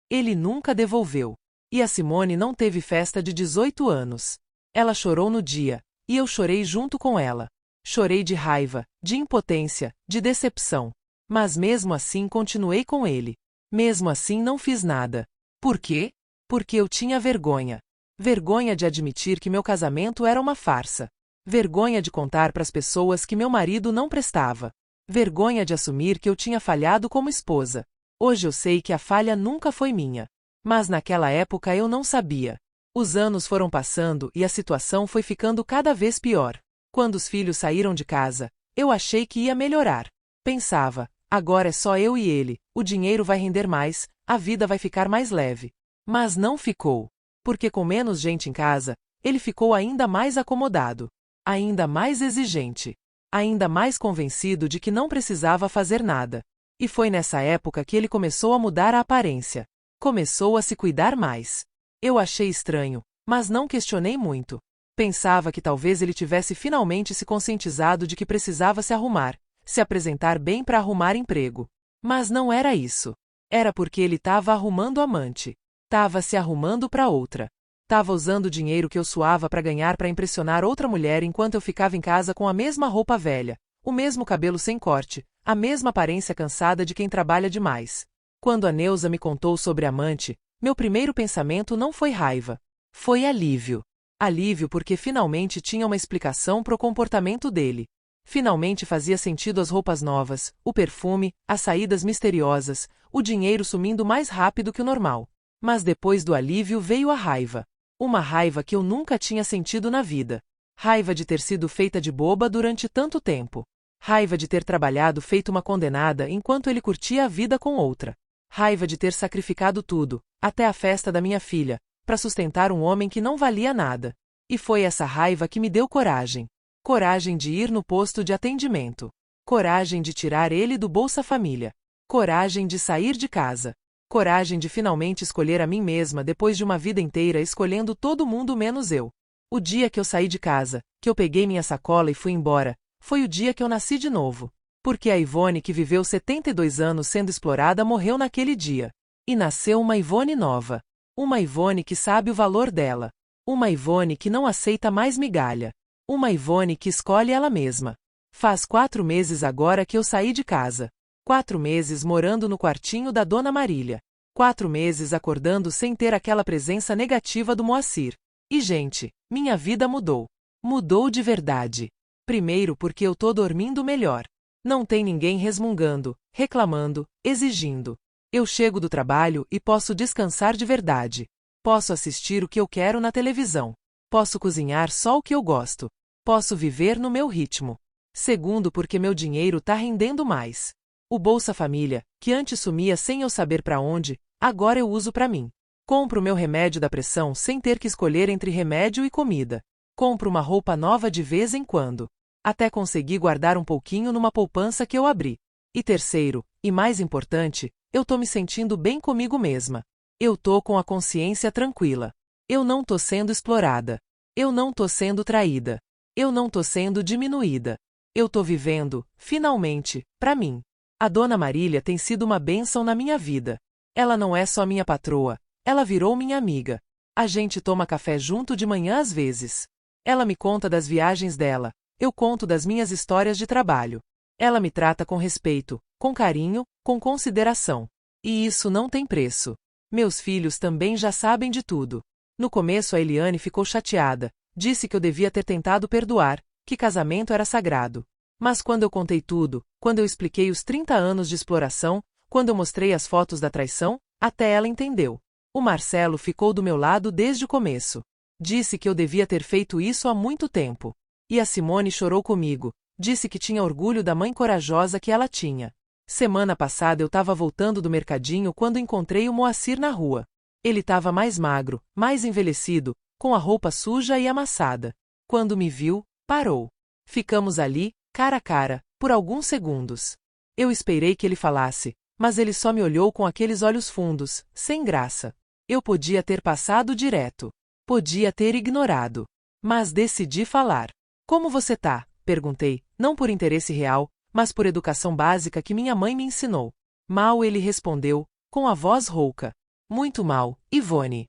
Ele nunca devolveu. E a Simone não teve festa de 18 anos. Ela chorou no dia, e eu chorei junto com ela. Chorei de raiva, de impotência, de decepção. Mas mesmo assim continuei com ele. Mesmo assim não fiz nada. Por quê? Porque eu tinha vergonha. Vergonha de admitir que meu casamento era uma farsa. Vergonha de contar para as pessoas que meu marido não prestava. Vergonha de assumir que eu tinha falhado como esposa. Hoje eu sei que a falha nunca foi minha. Mas naquela época eu não sabia. Os anos foram passando e a situação foi ficando cada vez pior. Quando os filhos saíram de casa, eu achei que ia melhorar. Pensava, agora é só eu e ele, o dinheiro vai render mais, a vida vai ficar mais leve. Mas não ficou. Porque com menos gente em casa, ele ficou ainda mais acomodado. Ainda mais exigente. Ainda mais convencido de que não precisava fazer nada. E foi nessa época que ele começou a mudar a aparência. Começou a se cuidar mais. Eu achei estranho, mas não questionei muito. Pensava que talvez ele tivesse finalmente se conscientizado de que precisava se arrumar, se apresentar bem para arrumar emprego. Mas não era isso. Era porque ele estava arrumando amante. Estava se arrumando para outra. Estava usando o dinheiro que eu suava para ganhar para impressionar outra mulher enquanto eu ficava em casa com a mesma roupa velha, o mesmo cabelo sem corte, a mesma aparência cansada de quem trabalha demais. Quando a Neuza me contou sobre a amante, meu primeiro pensamento não foi raiva. Foi alívio. Alívio porque finalmente tinha uma explicação para o comportamento dele. Finalmente fazia sentido as roupas novas, o perfume, as saídas misteriosas, o dinheiro sumindo mais rápido que o normal. Mas depois do alívio veio a raiva. Uma raiva que eu nunca tinha sentido na vida. Raiva de ter sido feita de boba durante tanto tempo. Raiva de ter trabalhado feito uma condenada enquanto ele curtia a vida com outra. Raiva de ter sacrificado tudo, até a festa da minha filha, para sustentar um homem que não valia nada. E foi essa raiva que me deu coragem. Coragem de ir no posto de atendimento. Coragem de tirar ele do Bolsa Família. Coragem de sair de casa. Coragem de finalmente escolher a mim mesma depois de uma vida inteira escolhendo todo mundo menos eu. O dia que eu saí de casa, que eu peguei minha sacola e fui embora, foi o dia que eu nasci de novo. Porque a Ivone que viveu 72 anos sendo explorada morreu naquele dia. E nasceu uma Ivone nova. Uma Ivone que sabe o valor dela. Uma Ivone que não aceita mais migalha. Uma Ivone que escolhe ela mesma. Faz 4 meses agora que eu saí de casa. 4 meses morando no quartinho da Dona Marília. 4 meses acordando sem ter aquela presença negativa do Moacir. E gente, minha vida mudou. Mudou de verdade. Primeiro porque eu tô dormindo melhor. Não tem ninguém resmungando, reclamando, exigindo. Eu chego do trabalho e posso descansar de verdade. Posso assistir o que eu quero na televisão. Posso cozinhar só o que eu gosto. Posso viver no meu ritmo. Segundo, porque meu dinheiro tá rendendo mais. O Bolsa Família, que antes sumia sem eu saber para onde, agora eu uso para mim. Compro meu remédio da pressão sem ter que escolher entre remédio e comida. Compro uma roupa nova de vez em quando. Até consegui guardar um pouquinho numa poupança que eu abri. E terceiro, e mais importante, eu tô me sentindo bem comigo mesma. Eu tô com a consciência tranquila. Eu não tô sendo explorada. Eu não tô sendo traída. Eu não tô sendo diminuída. Eu tô vivendo, finalmente, pra mim. A Dona Marília tem sido uma bênção na minha vida. Ela não é só minha patroa, ela virou minha amiga. A gente toma café junto de manhã às vezes. Ela me conta das viagens dela, eu conto das minhas histórias de trabalho. Ela me trata com respeito, com carinho, com consideração. E isso não tem preço. Meus filhos também já sabem de tudo. No começo a Eliane ficou chateada, disse que eu devia ter tentado perdoar, que casamento era sagrado. Mas quando eu contei tudo, quando eu expliquei os 30 anos de exploração, quando eu mostrei as fotos da traição, até ela entendeu. O Marcelo ficou do meu lado desde o começo. Disse que eu devia ter feito isso há muito tempo. E a Simone chorou comigo, disse que tinha orgulho da mãe corajosa que ela tinha. Semana passada eu estava voltando do mercadinho quando encontrei o Moacir na rua. Ele estava mais magro, mais envelhecido, com a roupa suja e amassada. Quando me viu, parou. Ficamos ali, cara a cara, por alguns segundos. Eu esperei que ele falasse, mas ele só me olhou com aqueles olhos fundos, sem graça. Eu podia ter passado direto. Podia ter ignorado. Mas decidi falar. Como você tá? Perguntei, não por interesse real, mas por educação básica que minha mãe me ensinou. Mal, ele respondeu, com a voz rouca. Muito mal, Ivone.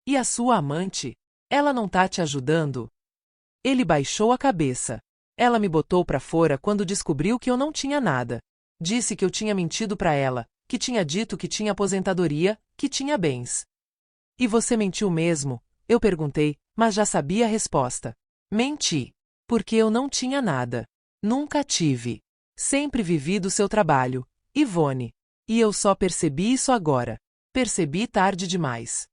E a sua amante? Ela não tá te ajudando? Ele baixou a cabeça. Ela me botou pra fora quando descobriu que eu não tinha nada. Disse que eu tinha mentido pra ela, que tinha dito que tinha aposentadoria, que tinha bens. E você mentiu mesmo? Eu perguntei, mas já sabia a resposta. Menti. Porque eu não tinha nada. Nunca tive. Sempre vivi do seu trabalho, Ivone. E eu só percebi isso agora. Percebi tarde demais.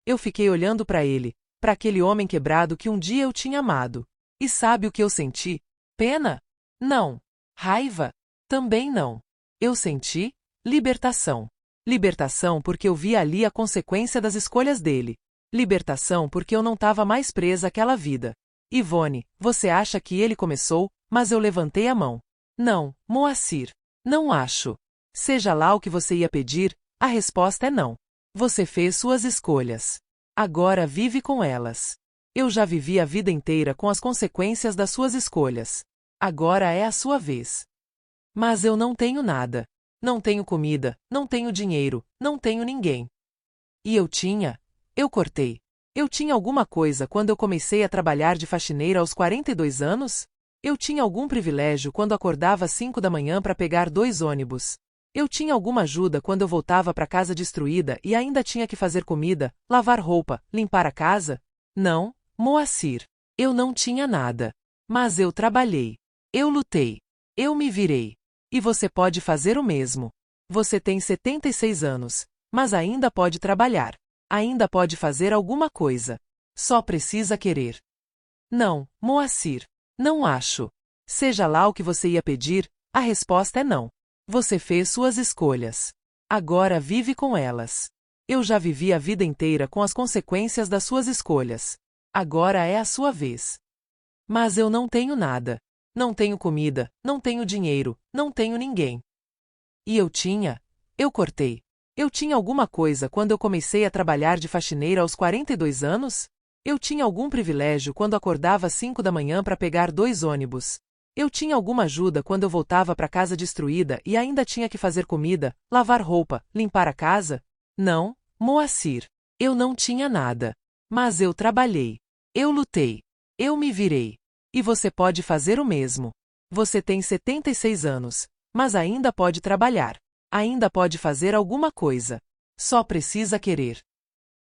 Eu fiquei olhando pra ele, pra aquele homem quebrado que um dia eu tinha amado. E sabe o que eu senti? Pena? Não. Raiva? Também não. Eu senti libertação. Libertação porque eu vi ali a consequência das escolhas dele. Libertação porque eu não estava mais presa àquela vida. Ivone, você acha que ele começou, mas eu levantei a mão. Não, Moacir. Não acho. Seja lá o que você ia pedir, a resposta é não. Você fez suas escolhas. Agora vive com elas. Eu já vivi a vida inteira com as consequências das suas escolhas. Agora é a sua vez. Mas eu não tenho nada. Não tenho comida, não tenho dinheiro, não tenho ninguém. E eu tinha? Eu cortei. Eu tinha alguma coisa quando eu comecei a trabalhar de faxineira aos 42 anos? Eu tinha algum privilégio quando acordava às 5 da manhã para pegar 2 ônibus? Eu tinha alguma ajuda quando eu voltava para casa destruída e ainda tinha que fazer comida, lavar roupa, limpar a casa? Não, Moacir. Eu não tinha nada. Mas eu trabalhei. Eu lutei. Eu me virei. E você pode fazer o mesmo. Você tem 76 anos, mas ainda pode trabalhar. Ainda pode fazer alguma coisa. Só precisa querer. Não, Moacir. Não acho. Seja lá o que você ia pedir, a resposta é não. Você fez suas escolhas. Agora vive com elas. Eu já vivi a vida inteira com as consequências das suas escolhas. Agora é a sua vez. Mas eu não tenho nada. Não tenho comida, não tenho dinheiro, não tenho ninguém. E eu tinha? Eu cortei. Eu tinha alguma coisa quando eu comecei a trabalhar de faxineira aos 42 anos? Eu tinha algum privilégio quando acordava às 5 da manhã para pegar 2 ônibus? Eu tinha alguma ajuda quando eu voltava para casa destruída e ainda tinha que fazer comida, lavar roupa, limpar a casa? Não, Moacir. Eu não tinha nada. Mas eu trabalhei. Eu lutei. Eu me virei. E você pode fazer o mesmo. Você tem 76 anos, mas ainda pode trabalhar. Ainda pode fazer alguma coisa. Só precisa querer.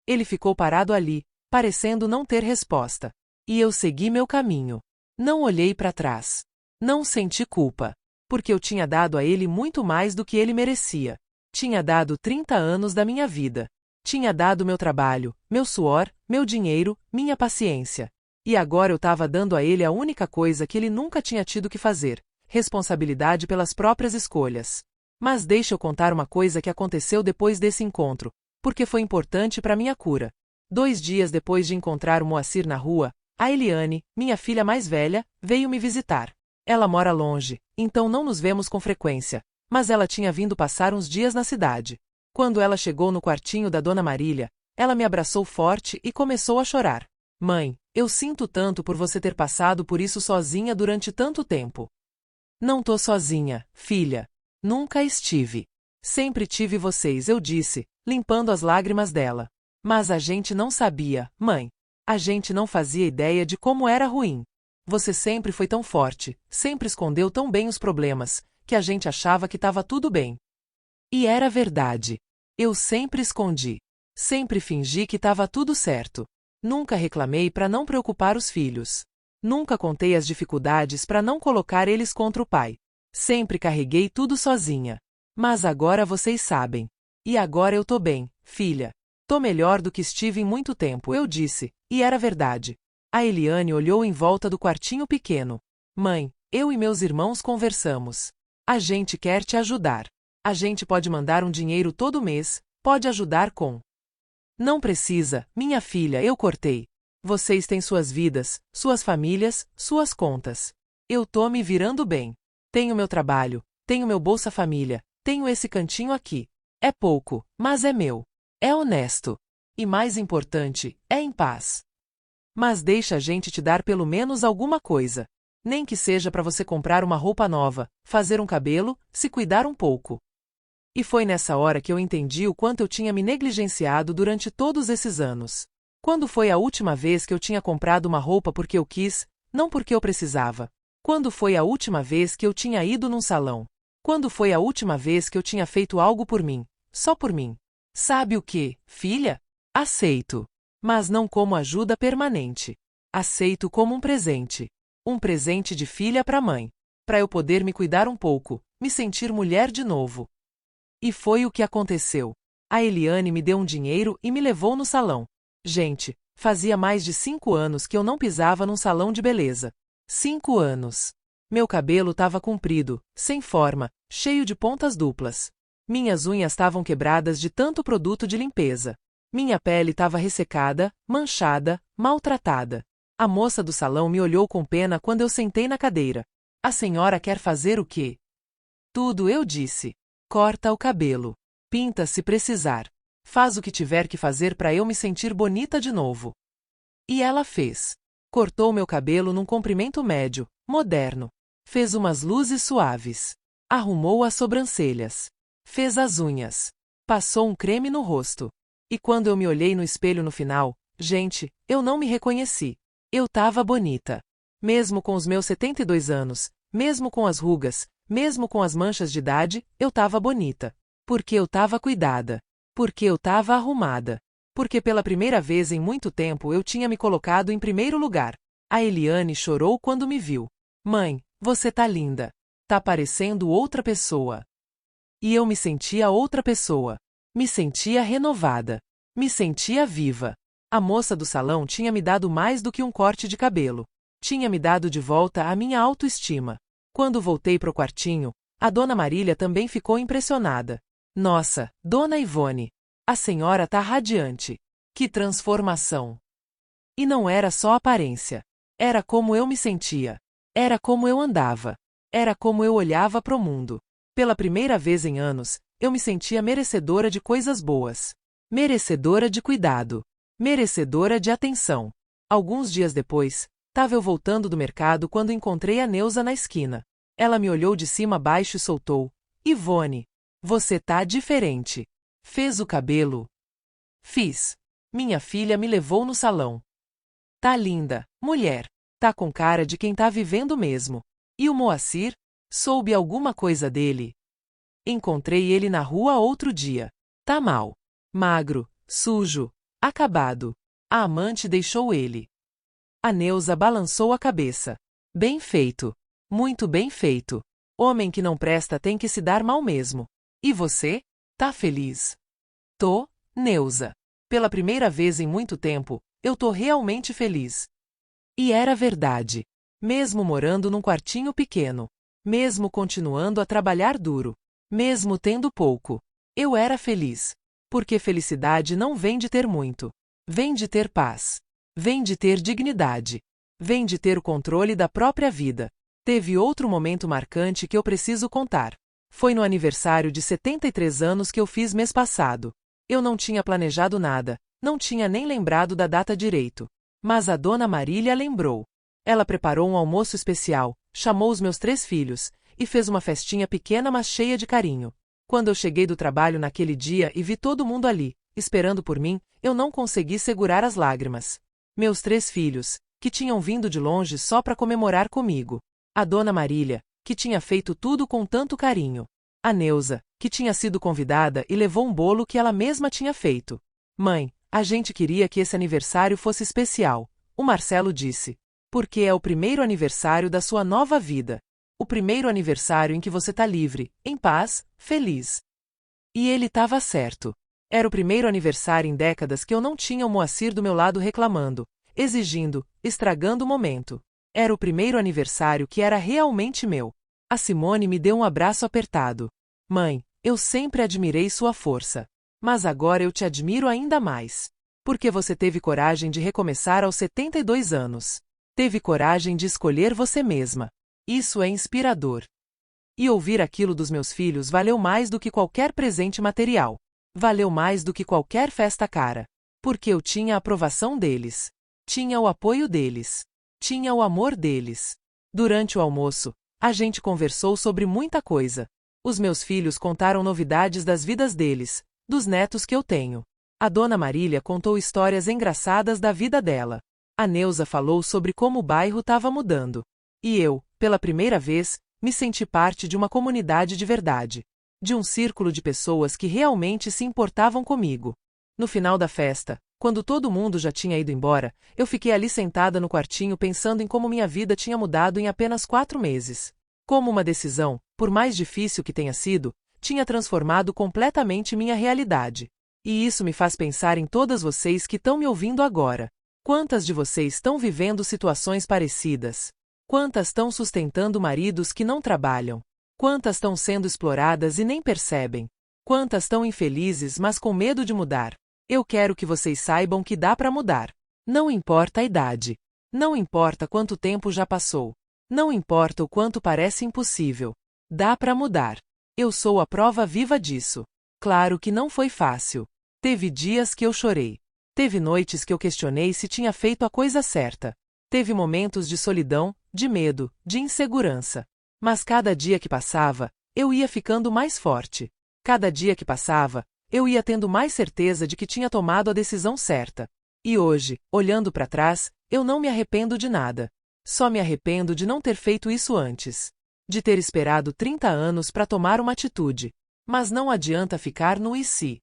Ele ficou parado ali, parecendo não ter resposta. E eu segui meu caminho. Não olhei para trás. Não senti culpa. Porque eu tinha dado a ele muito mais do que ele merecia. Tinha dado 30 anos da minha vida. Tinha dado meu trabalho, meu suor, meu dinheiro, minha paciência. E agora eu estava dando a ele a única coisa que ele nunca tinha tido que fazer: responsabilidade pelas próprias escolhas. Mas deixa eu contar uma coisa que aconteceu depois desse encontro, porque foi importante para minha cura. 2 dias depois de encontrar o Moacir na rua, a Eliane, minha filha mais velha, veio me visitar. Ela mora longe, então não nos vemos com frequência, mas ela tinha vindo passar uns dias na cidade. Quando ela chegou no quartinho da Dona Marília, ela me abraçou forte e começou a chorar. Mãe, eu sinto tanto por você ter passado por isso sozinha durante tanto tempo. Não tô sozinha, filha. Nunca estive. Sempre tive vocês, eu disse, limpando as lágrimas dela. Mas a gente não sabia, mãe. A gente não fazia ideia de como era ruim. Você sempre foi tão forte, sempre escondeu tão bem os problemas, que a gente achava que estava tudo bem. E era verdade. Eu sempre escondi. Sempre fingi que estava tudo certo. Nunca reclamei para não preocupar os filhos. Nunca contei as dificuldades para não colocar eles contra o pai. Sempre carreguei tudo sozinha. Mas agora vocês sabem. E agora eu tô bem, filha. Tô melhor do que estive em muito tempo, eu disse, e era verdade. A Eliane olhou em volta do quartinho pequeno. Mãe, eu e meus irmãos conversamos. A gente quer te ajudar. A gente pode mandar um dinheiro todo mês, pode ajudar com. Não precisa, minha filha, eu cortei. Vocês têm suas vidas, suas famílias, suas contas. Eu tô me virando bem. Tenho meu trabalho, tenho meu Bolsa Família, tenho esse cantinho aqui. É pouco, mas é meu. É honesto. E mais importante, é em paz. Mas deixa a gente te dar pelo menos alguma coisa. Nem que seja para você comprar uma roupa nova, fazer um cabelo, se cuidar um pouco. E foi nessa hora que eu entendi o quanto eu tinha me negligenciado durante todos esses anos. Quando foi a última vez que eu tinha comprado uma roupa porque eu quis, não porque eu precisava? Quando foi a última vez que eu tinha ido num salão? Quando foi a última vez que eu tinha feito algo por mim, só por mim? Sabe o que, filha? Aceito. Mas não como ajuda permanente. Aceito como um presente. Um presente de filha para mãe. Para eu poder me cuidar um pouco, me sentir mulher de novo. E foi o que aconteceu. A Eliane me deu um dinheiro e me levou no salão. Gente, fazia mais de 5 anos que eu não pisava num salão de beleza. 5 anos. Meu cabelo estava comprido, sem forma, cheio de pontas duplas. Minhas unhas estavam quebradas de tanto produto de limpeza. Minha pele estava ressecada, manchada, maltratada. A moça do salão me olhou com pena quando eu sentei na cadeira. A senhora quer fazer o quê? Tudo, eu disse. Corta o cabelo. Pinta se precisar. Faz o que tiver que fazer para eu me sentir bonita de novo. E ela fez. Cortou meu cabelo num comprimento médio, moderno. Fez umas luzes suaves. Arrumou as sobrancelhas. Fez as unhas. Passou um creme no rosto. E quando eu me olhei no espelho no final, gente, eu não me reconheci. Eu tava bonita. Mesmo com os meus 72 anos, mesmo com as rugas, mesmo com as manchas de idade, eu tava bonita. Porque eu tava cuidada. Porque eu tava arrumada. Porque pela primeira vez em muito tempo eu tinha me colocado em primeiro lugar. A Eliane chorou quando me viu. Mãe, você tá linda. Tá parecendo outra pessoa. E eu me sentia outra pessoa. Me sentia renovada. Me sentia viva. A moça do salão tinha me dado mais do que um corte de cabelo. Tinha me dado de volta a minha autoestima. Quando voltei pro quartinho, a Dona Marília também ficou impressionada. Nossa, Dona Ivone, a senhora tá radiante. Que transformação! E não era só aparência. Era como eu me sentia. Era como eu andava. Era como eu olhava pro mundo. Pela primeira vez em anos, eu me sentia merecedora de coisas boas. Merecedora de cuidado. Merecedora de atenção. Alguns dias depois, estava eu voltando do mercado quando encontrei a Neuza na esquina. Ela me olhou de cima a baixo e soltou. Ivone, você tá diferente. Fez o cabelo? Fiz. Minha filha me levou no salão. Tá linda, mulher. Tá com cara de quem tá vivendo mesmo. E o Moacir? Soube alguma coisa dele? Encontrei ele na rua outro dia. Tá mal. Magro, sujo, acabado. A amante deixou ele. A Neuza balançou a cabeça. Bem feito. Muito bem feito. Homem que não presta tem que se dar mal mesmo. E você? Tá feliz? Tô, Neuza. Pela primeira vez em muito tempo, eu tô realmente feliz. E era verdade. Mesmo morando num quartinho pequeno, mesmo continuando a trabalhar duro, mesmo tendo pouco, eu era feliz. Porque felicidade não vem de ter muito. Vem de ter paz. Vem de ter dignidade. Vem de ter o controle da própria vida. Teve outro momento marcante que eu preciso contar. Foi no aniversário de 73 anos que eu fiz mês passado. Eu não tinha planejado nada, não tinha nem lembrado da data direito. Mas a dona Marília lembrou. Ela preparou um almoço especial, chamou os meus 3 filhos, e fez uma festinha pequena mas cheia de carinho. Quando eu cheguei do trabalho naquele dia e vi todo mundo ali, esperando por mim, eu não consegui segurar as lágrimas. Meus 3 filhos, que tinham vindo de longe só para comemorar comigo. A dona Marília, que tinha feito tudo com tanto carinho. A Neuza, que tinha sido convidada e levou um bolo que ela mesma tinha feito. Mãe, a gente queria que esse aniversário fosse especial, o Marcelo disse. Porque é o primeiro aniversário da sua nova vida. O primeiro aniversário em que você tá livre, em paz, feliz. E ele estava certo. Era o primeiro aniversário em décadas que eu não tinha o Moacir do meu lado reclamando, exigindo, estragando o momento. Era o primeiro aniversário que era realmente meu. A Simone me deu um abraço apertado. Mãe, eu sempre admirei sua força. Mas agora eu te admiro ainda mais. Porque você teve coragem de recomeçar aos 72 anos. Teve coragem de escolher você mesma. Isso é inspirador. E ouvir aquilo dos meus filhos valeu mais do que qualquer presente material. Valeu mais do que qualquer festa cara. Porque eu tinha a aprovação deles. Tinha o apoio deles. Tinha o amor deles. Durante o almoço, a gente conversou sobre muita coisa. Os meus filhos contaram novidades das vidas deles, dos netos que eu tenho. A dona Marília contou histórias engraçadas da vida dela. A Neuza falou sobre como o bairro estava mudando. E eu, pela primeira vez, me senti parte de uma comunidade de verdade. De um círculo de pessoas que realmente se importavam comigo. No final da festa, quando todo mundo já tinha ido embora, eu fiquei ali sentada no quartinho pensando em como minha vida tinha mudado em apenas 4 meses. Como uma decisão, por mais difícil que tenha sido, tinha transformado completamente minha realidade. E isso me faz pensar em todas vocês que estão me ouvindo agora. Quantas de vocês estão vivendo situações parecidas? Quantas estão sustentando maridos que não trabalham? Quantas estão sendo exploradas e nem percebem? Quantas estão infelizes mas com medo de mudar? Eu quero que vocês saibam que dá para mudar. Não importa a idade. Não importa quanto tempo já passou. Não importa o quanto parece impossível. Dá para mudar. Eu sou a prova viva disso. Claro que não foi fácil. Teve dias que eu chorei. Teve noites que eu questionei se tinha feito a coisa certa. Teve momentos de solidão, de medo, de insegurança. Mas cada dia que passava, eu ia ficando mais forte. Cada dia que passava, eu ia tendo mais certeza de que tinha tomado a decisão certa. E hoje, olhando para trás, eu não me arrependo de nada. Só me arrependo de não ter feito isso antes. De ter esperado 30 anos para tomar uma atitude. Mas não adianta ficar no e se.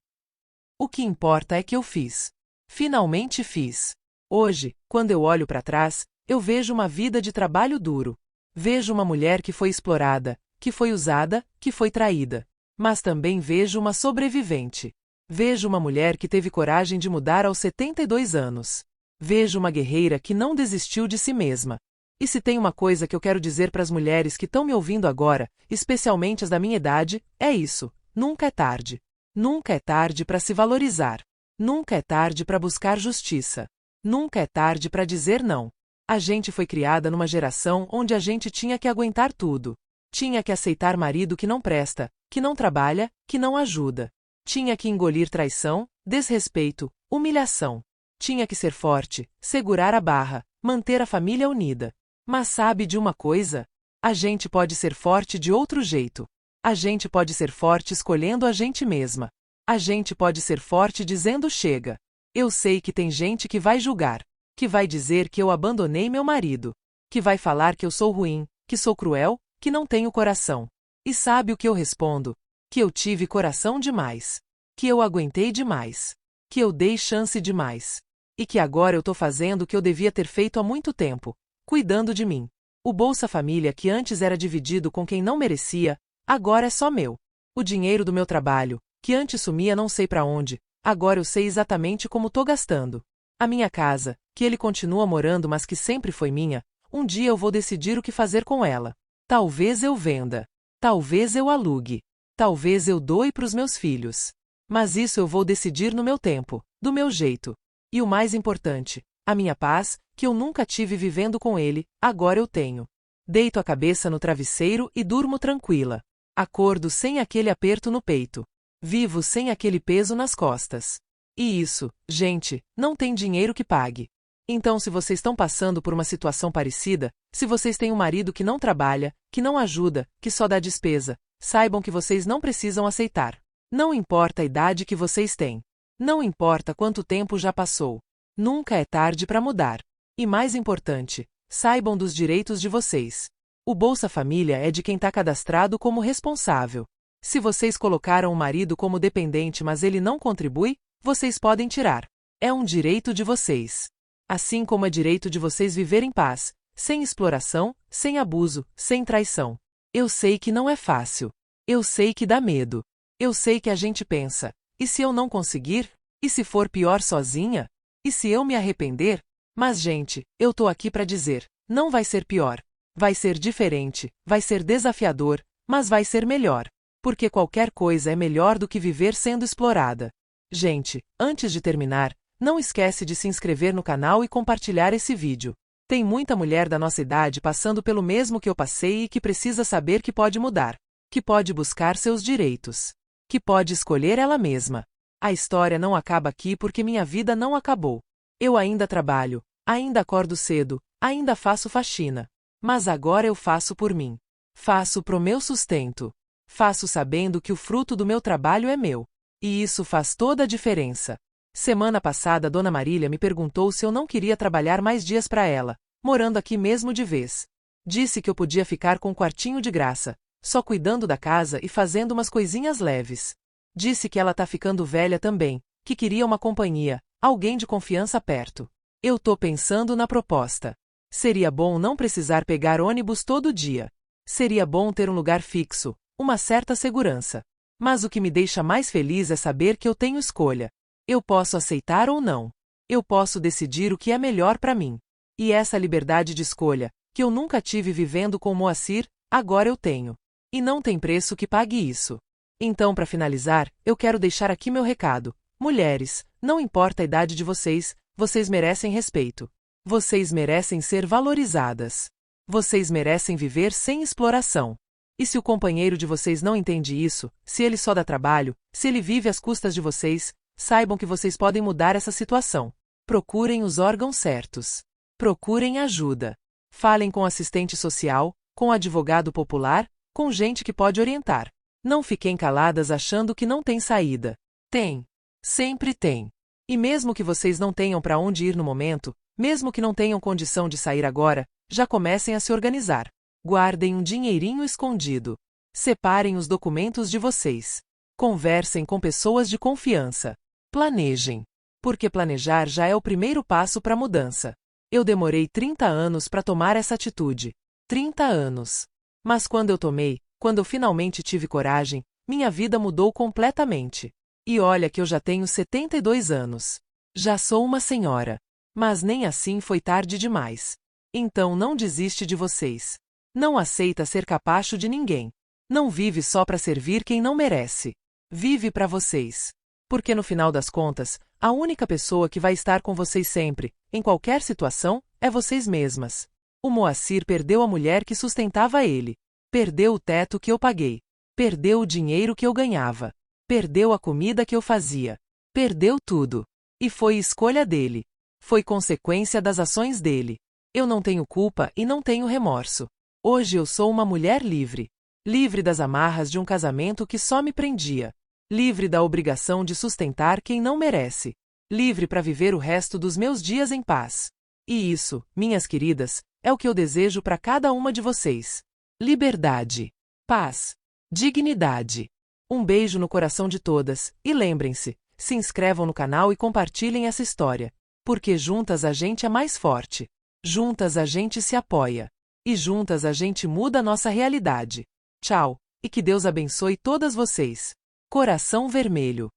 O que importa é que eu fiz. Finalmente fiz. Hoje, quando eu olho para trás, eu vejo uma vida de trabalho duro. Vejo uma mulher que foi explorada, que foi usada, que foi traída. Mas também vejo uma sobrevivente. Vejo uma mulher que teve coragem de mudar aos 72 anos. Vejo uma guerreira que não desistiu de si mesma. E se tem uma coisa que eu quero dizer para as mulheres que estão me ouvindo agora, especialmente as da minha idade, é isso: nunca é tarde. Nunca é tarde para se valorizar. Nunca é tarde para buscar justiça. Nunca é tarde para dizer não. A gente foi criada numa geração onde a gente tinha que aguentar tudo. Tinha que aceitar marido que não presta, que não trabalha, que não ajuda. Tinha que engolir traição, desrespeito, humilhação. Tinha que ser forte, segurar a barra, manter a família unida. Mas sabe de uma coisa? A gente pode ser forte de outro jeito. A gente pode ser forte escolhendo a gente mesma. A gente pode ser forte dizendo chega. Eu sei que tem gente que vai julgar, que vai dizer que eu abandonei meu marido, que vai falar que eu sou ruim, que sou cruel, que não tenho coração. E sabe o que eu respondo? Que eu tive coração demais. Que eu aguentei demais. Que eu dei chance demais. E que agora eu tô fazendo o que eu devia ter feito há muito tempo, cuidando de mim. O Bolsa Família que antes era dividido com quem não merecia, agora é só meu. O dinheiro do meu trabalho, que antes sumia não sei pra onde, agora eu sei exatamente como tô gastando. A minha casa, que ele continua morando mas que sempre foi minha, um dia eu vou decidir o que fazer com ela. Talvez eu venda. Talvez eu alugue. Talvez eu doe pros meus filhos. Mas isso eu vou decidir no meu tempo, do meu jeito. E o mais importante, a minha paz, que eu nunca tive vivendo com ele, agora eu tenho. Deito a cabeça no travesseiro e durmo tranquila. Acordo sem aquele aperto no peito. Vivo sem aquele peso nas costas. E isso, gente, não tem dinheiro que pague. Então, se vocês estão passando por uma situação parecida, se vocês têm um marido que não trabalha, que não ajuda, que só dá despesa, saibam que vocês não precisam aceitar. Não importa a idade que vocês têm. Não importa quanto tempo já passou. Nunca é tarde para mudar. E mais importante, saibam dos direitos de vocês. O Bolsa Família é de quem está cadastrado como responsável. Se vocês colocaram o marido como dependente mas ele não contribui, vocês podem tirar. É um direito de vocês. Assim como é direito de vocês viver em paz, sem exploração, sem abuso, sem traição. Eu sei que não é fácil. Eu sei que dá medo. Eu sei que a gente pensa, e se eu não conseguir? E se for pior sozinha? E se eu me arrepender? Mas gente, eu tô aqui para dizer, não vai ser pior. Vai ser diferente, vai ser desafiador, mas vai ser melhor. Porque qualquer coisa é melhor do que viver sendo explorada. Gente, antes de terminar, não esquece de se inscrever no canal e compartilhar esse vídeo. Tem muita mulher da nossa idade passando pelo mesmo que eu passei e que precisa saber que pode mudar, que pode buscar seus direitos, que pode escolher ela mesma. A história não acaba aqui porque minha vida não acabou. Eu ainda trabalho, ainda acordo cedo, ainda faço faxina. Mas agora eu faço por mim. Faço pro meu sustento. Faço sabendo que o fruto do meu trabalho é meu. E isso faz toda a diferença. Semana passada Dona Marília me perguntou se eu não queria trabalhar mais dias para ela, morando aqui mesmo de vez. Disse que eu podia ficar com um quartinho de graça, só cuidando da casa e fazendo umas coisinhas leves. Disse que ela tá ficando velha também, que queria uma companhia, alguém de confiança perto. Eu tô pensando na proposta. Seria bom não precisar pegar ônibus todo dia. Seria bom ter um lugar fixo, uma certa segurança. Mas o que me deixa mais feliz é saber que eu tenho escolha. Eu posso aceitar ou não. Eu posso decidir o que é melhor para mim. E essa liberdade de escolha, que eu nunca tive vivendo com Moacir, agora eu tenho. E não tem preço que pague isso. Então, para finalizar, eu quero deixar aqui meu recado. Mulheres, não importa a idade de vocês, vocês merecem respeito. Vocês merecem ser valorizadas. Vocês merecem viver sem exploração. E se o companheiro de vocês não entende isso, se ele só dá trabalho, se ele vive às custas de vocês, saibam que vocês podem mudar essa situação. Procurem os órgãos certos. Procurem ajuda. Falem com assistente social, com advogado popular, com gente que pode orientar. Não fiquem caladas achando que não tem saída. Tem. Sempre tem. E mesmo que vocês não tenham para onde ir no momento, mesmo que não tenham condição de sair agora, já comecem a se organizar. Guardem um dinheirinho escondido. Separem os documentos de vocês. Conversem com pessoas de confiança. Planejem. Porque planejar já é o primeiro passo para a mudança. Eu demorei 30 anos para tomar essa atitude. 30 anos. Mas quando eu tomei, quando eu finalmente tive coragem, minha vida mudou completamente. E olha que eu já tenho 72 anos. Já sou uma senhora. Mas nem assim foi tarde demais. Então não desiste de vocês. Não aceita ser capacho de ninguém. Não vive só para servir quem não merece. Vive para vocês. Porque no final das contas, a única pessoa que vai estar com vocês sempre, em qualquer situação, é vocês mesmas. O Moacir perdeu a mulher que sustentava ele. Perdeu o teto que eu paguei. Perdeu o dinheiro que eu ganhava. Perdeu a comida que eu fazia. Perdeu tudo. E foi escolha dele. Foi consequência das ações dele. Eu não tenho culpa e não tenho remorso. Hoje eu sou uma mulher livre. Livre das amarras de um casamento que só me prendia. Livre da obrigação de sustentar quem não merece. Livre para viver o resto dos meus dias em paz. E isso, minhas queridas, é o que eu desejo para cada uma de vocês. Liberdade. Paz. Dignidade. Um beijo no coração de todas, e lembrem-se, se inscrevam no canal e compartilhem essa história. Porque juntas a gente é mais forte. Juntas a gente se apoia. E juntas a gente muda a nossa realidade. Tchau, e que Deus abençoe todas vocês. Coração vermelho.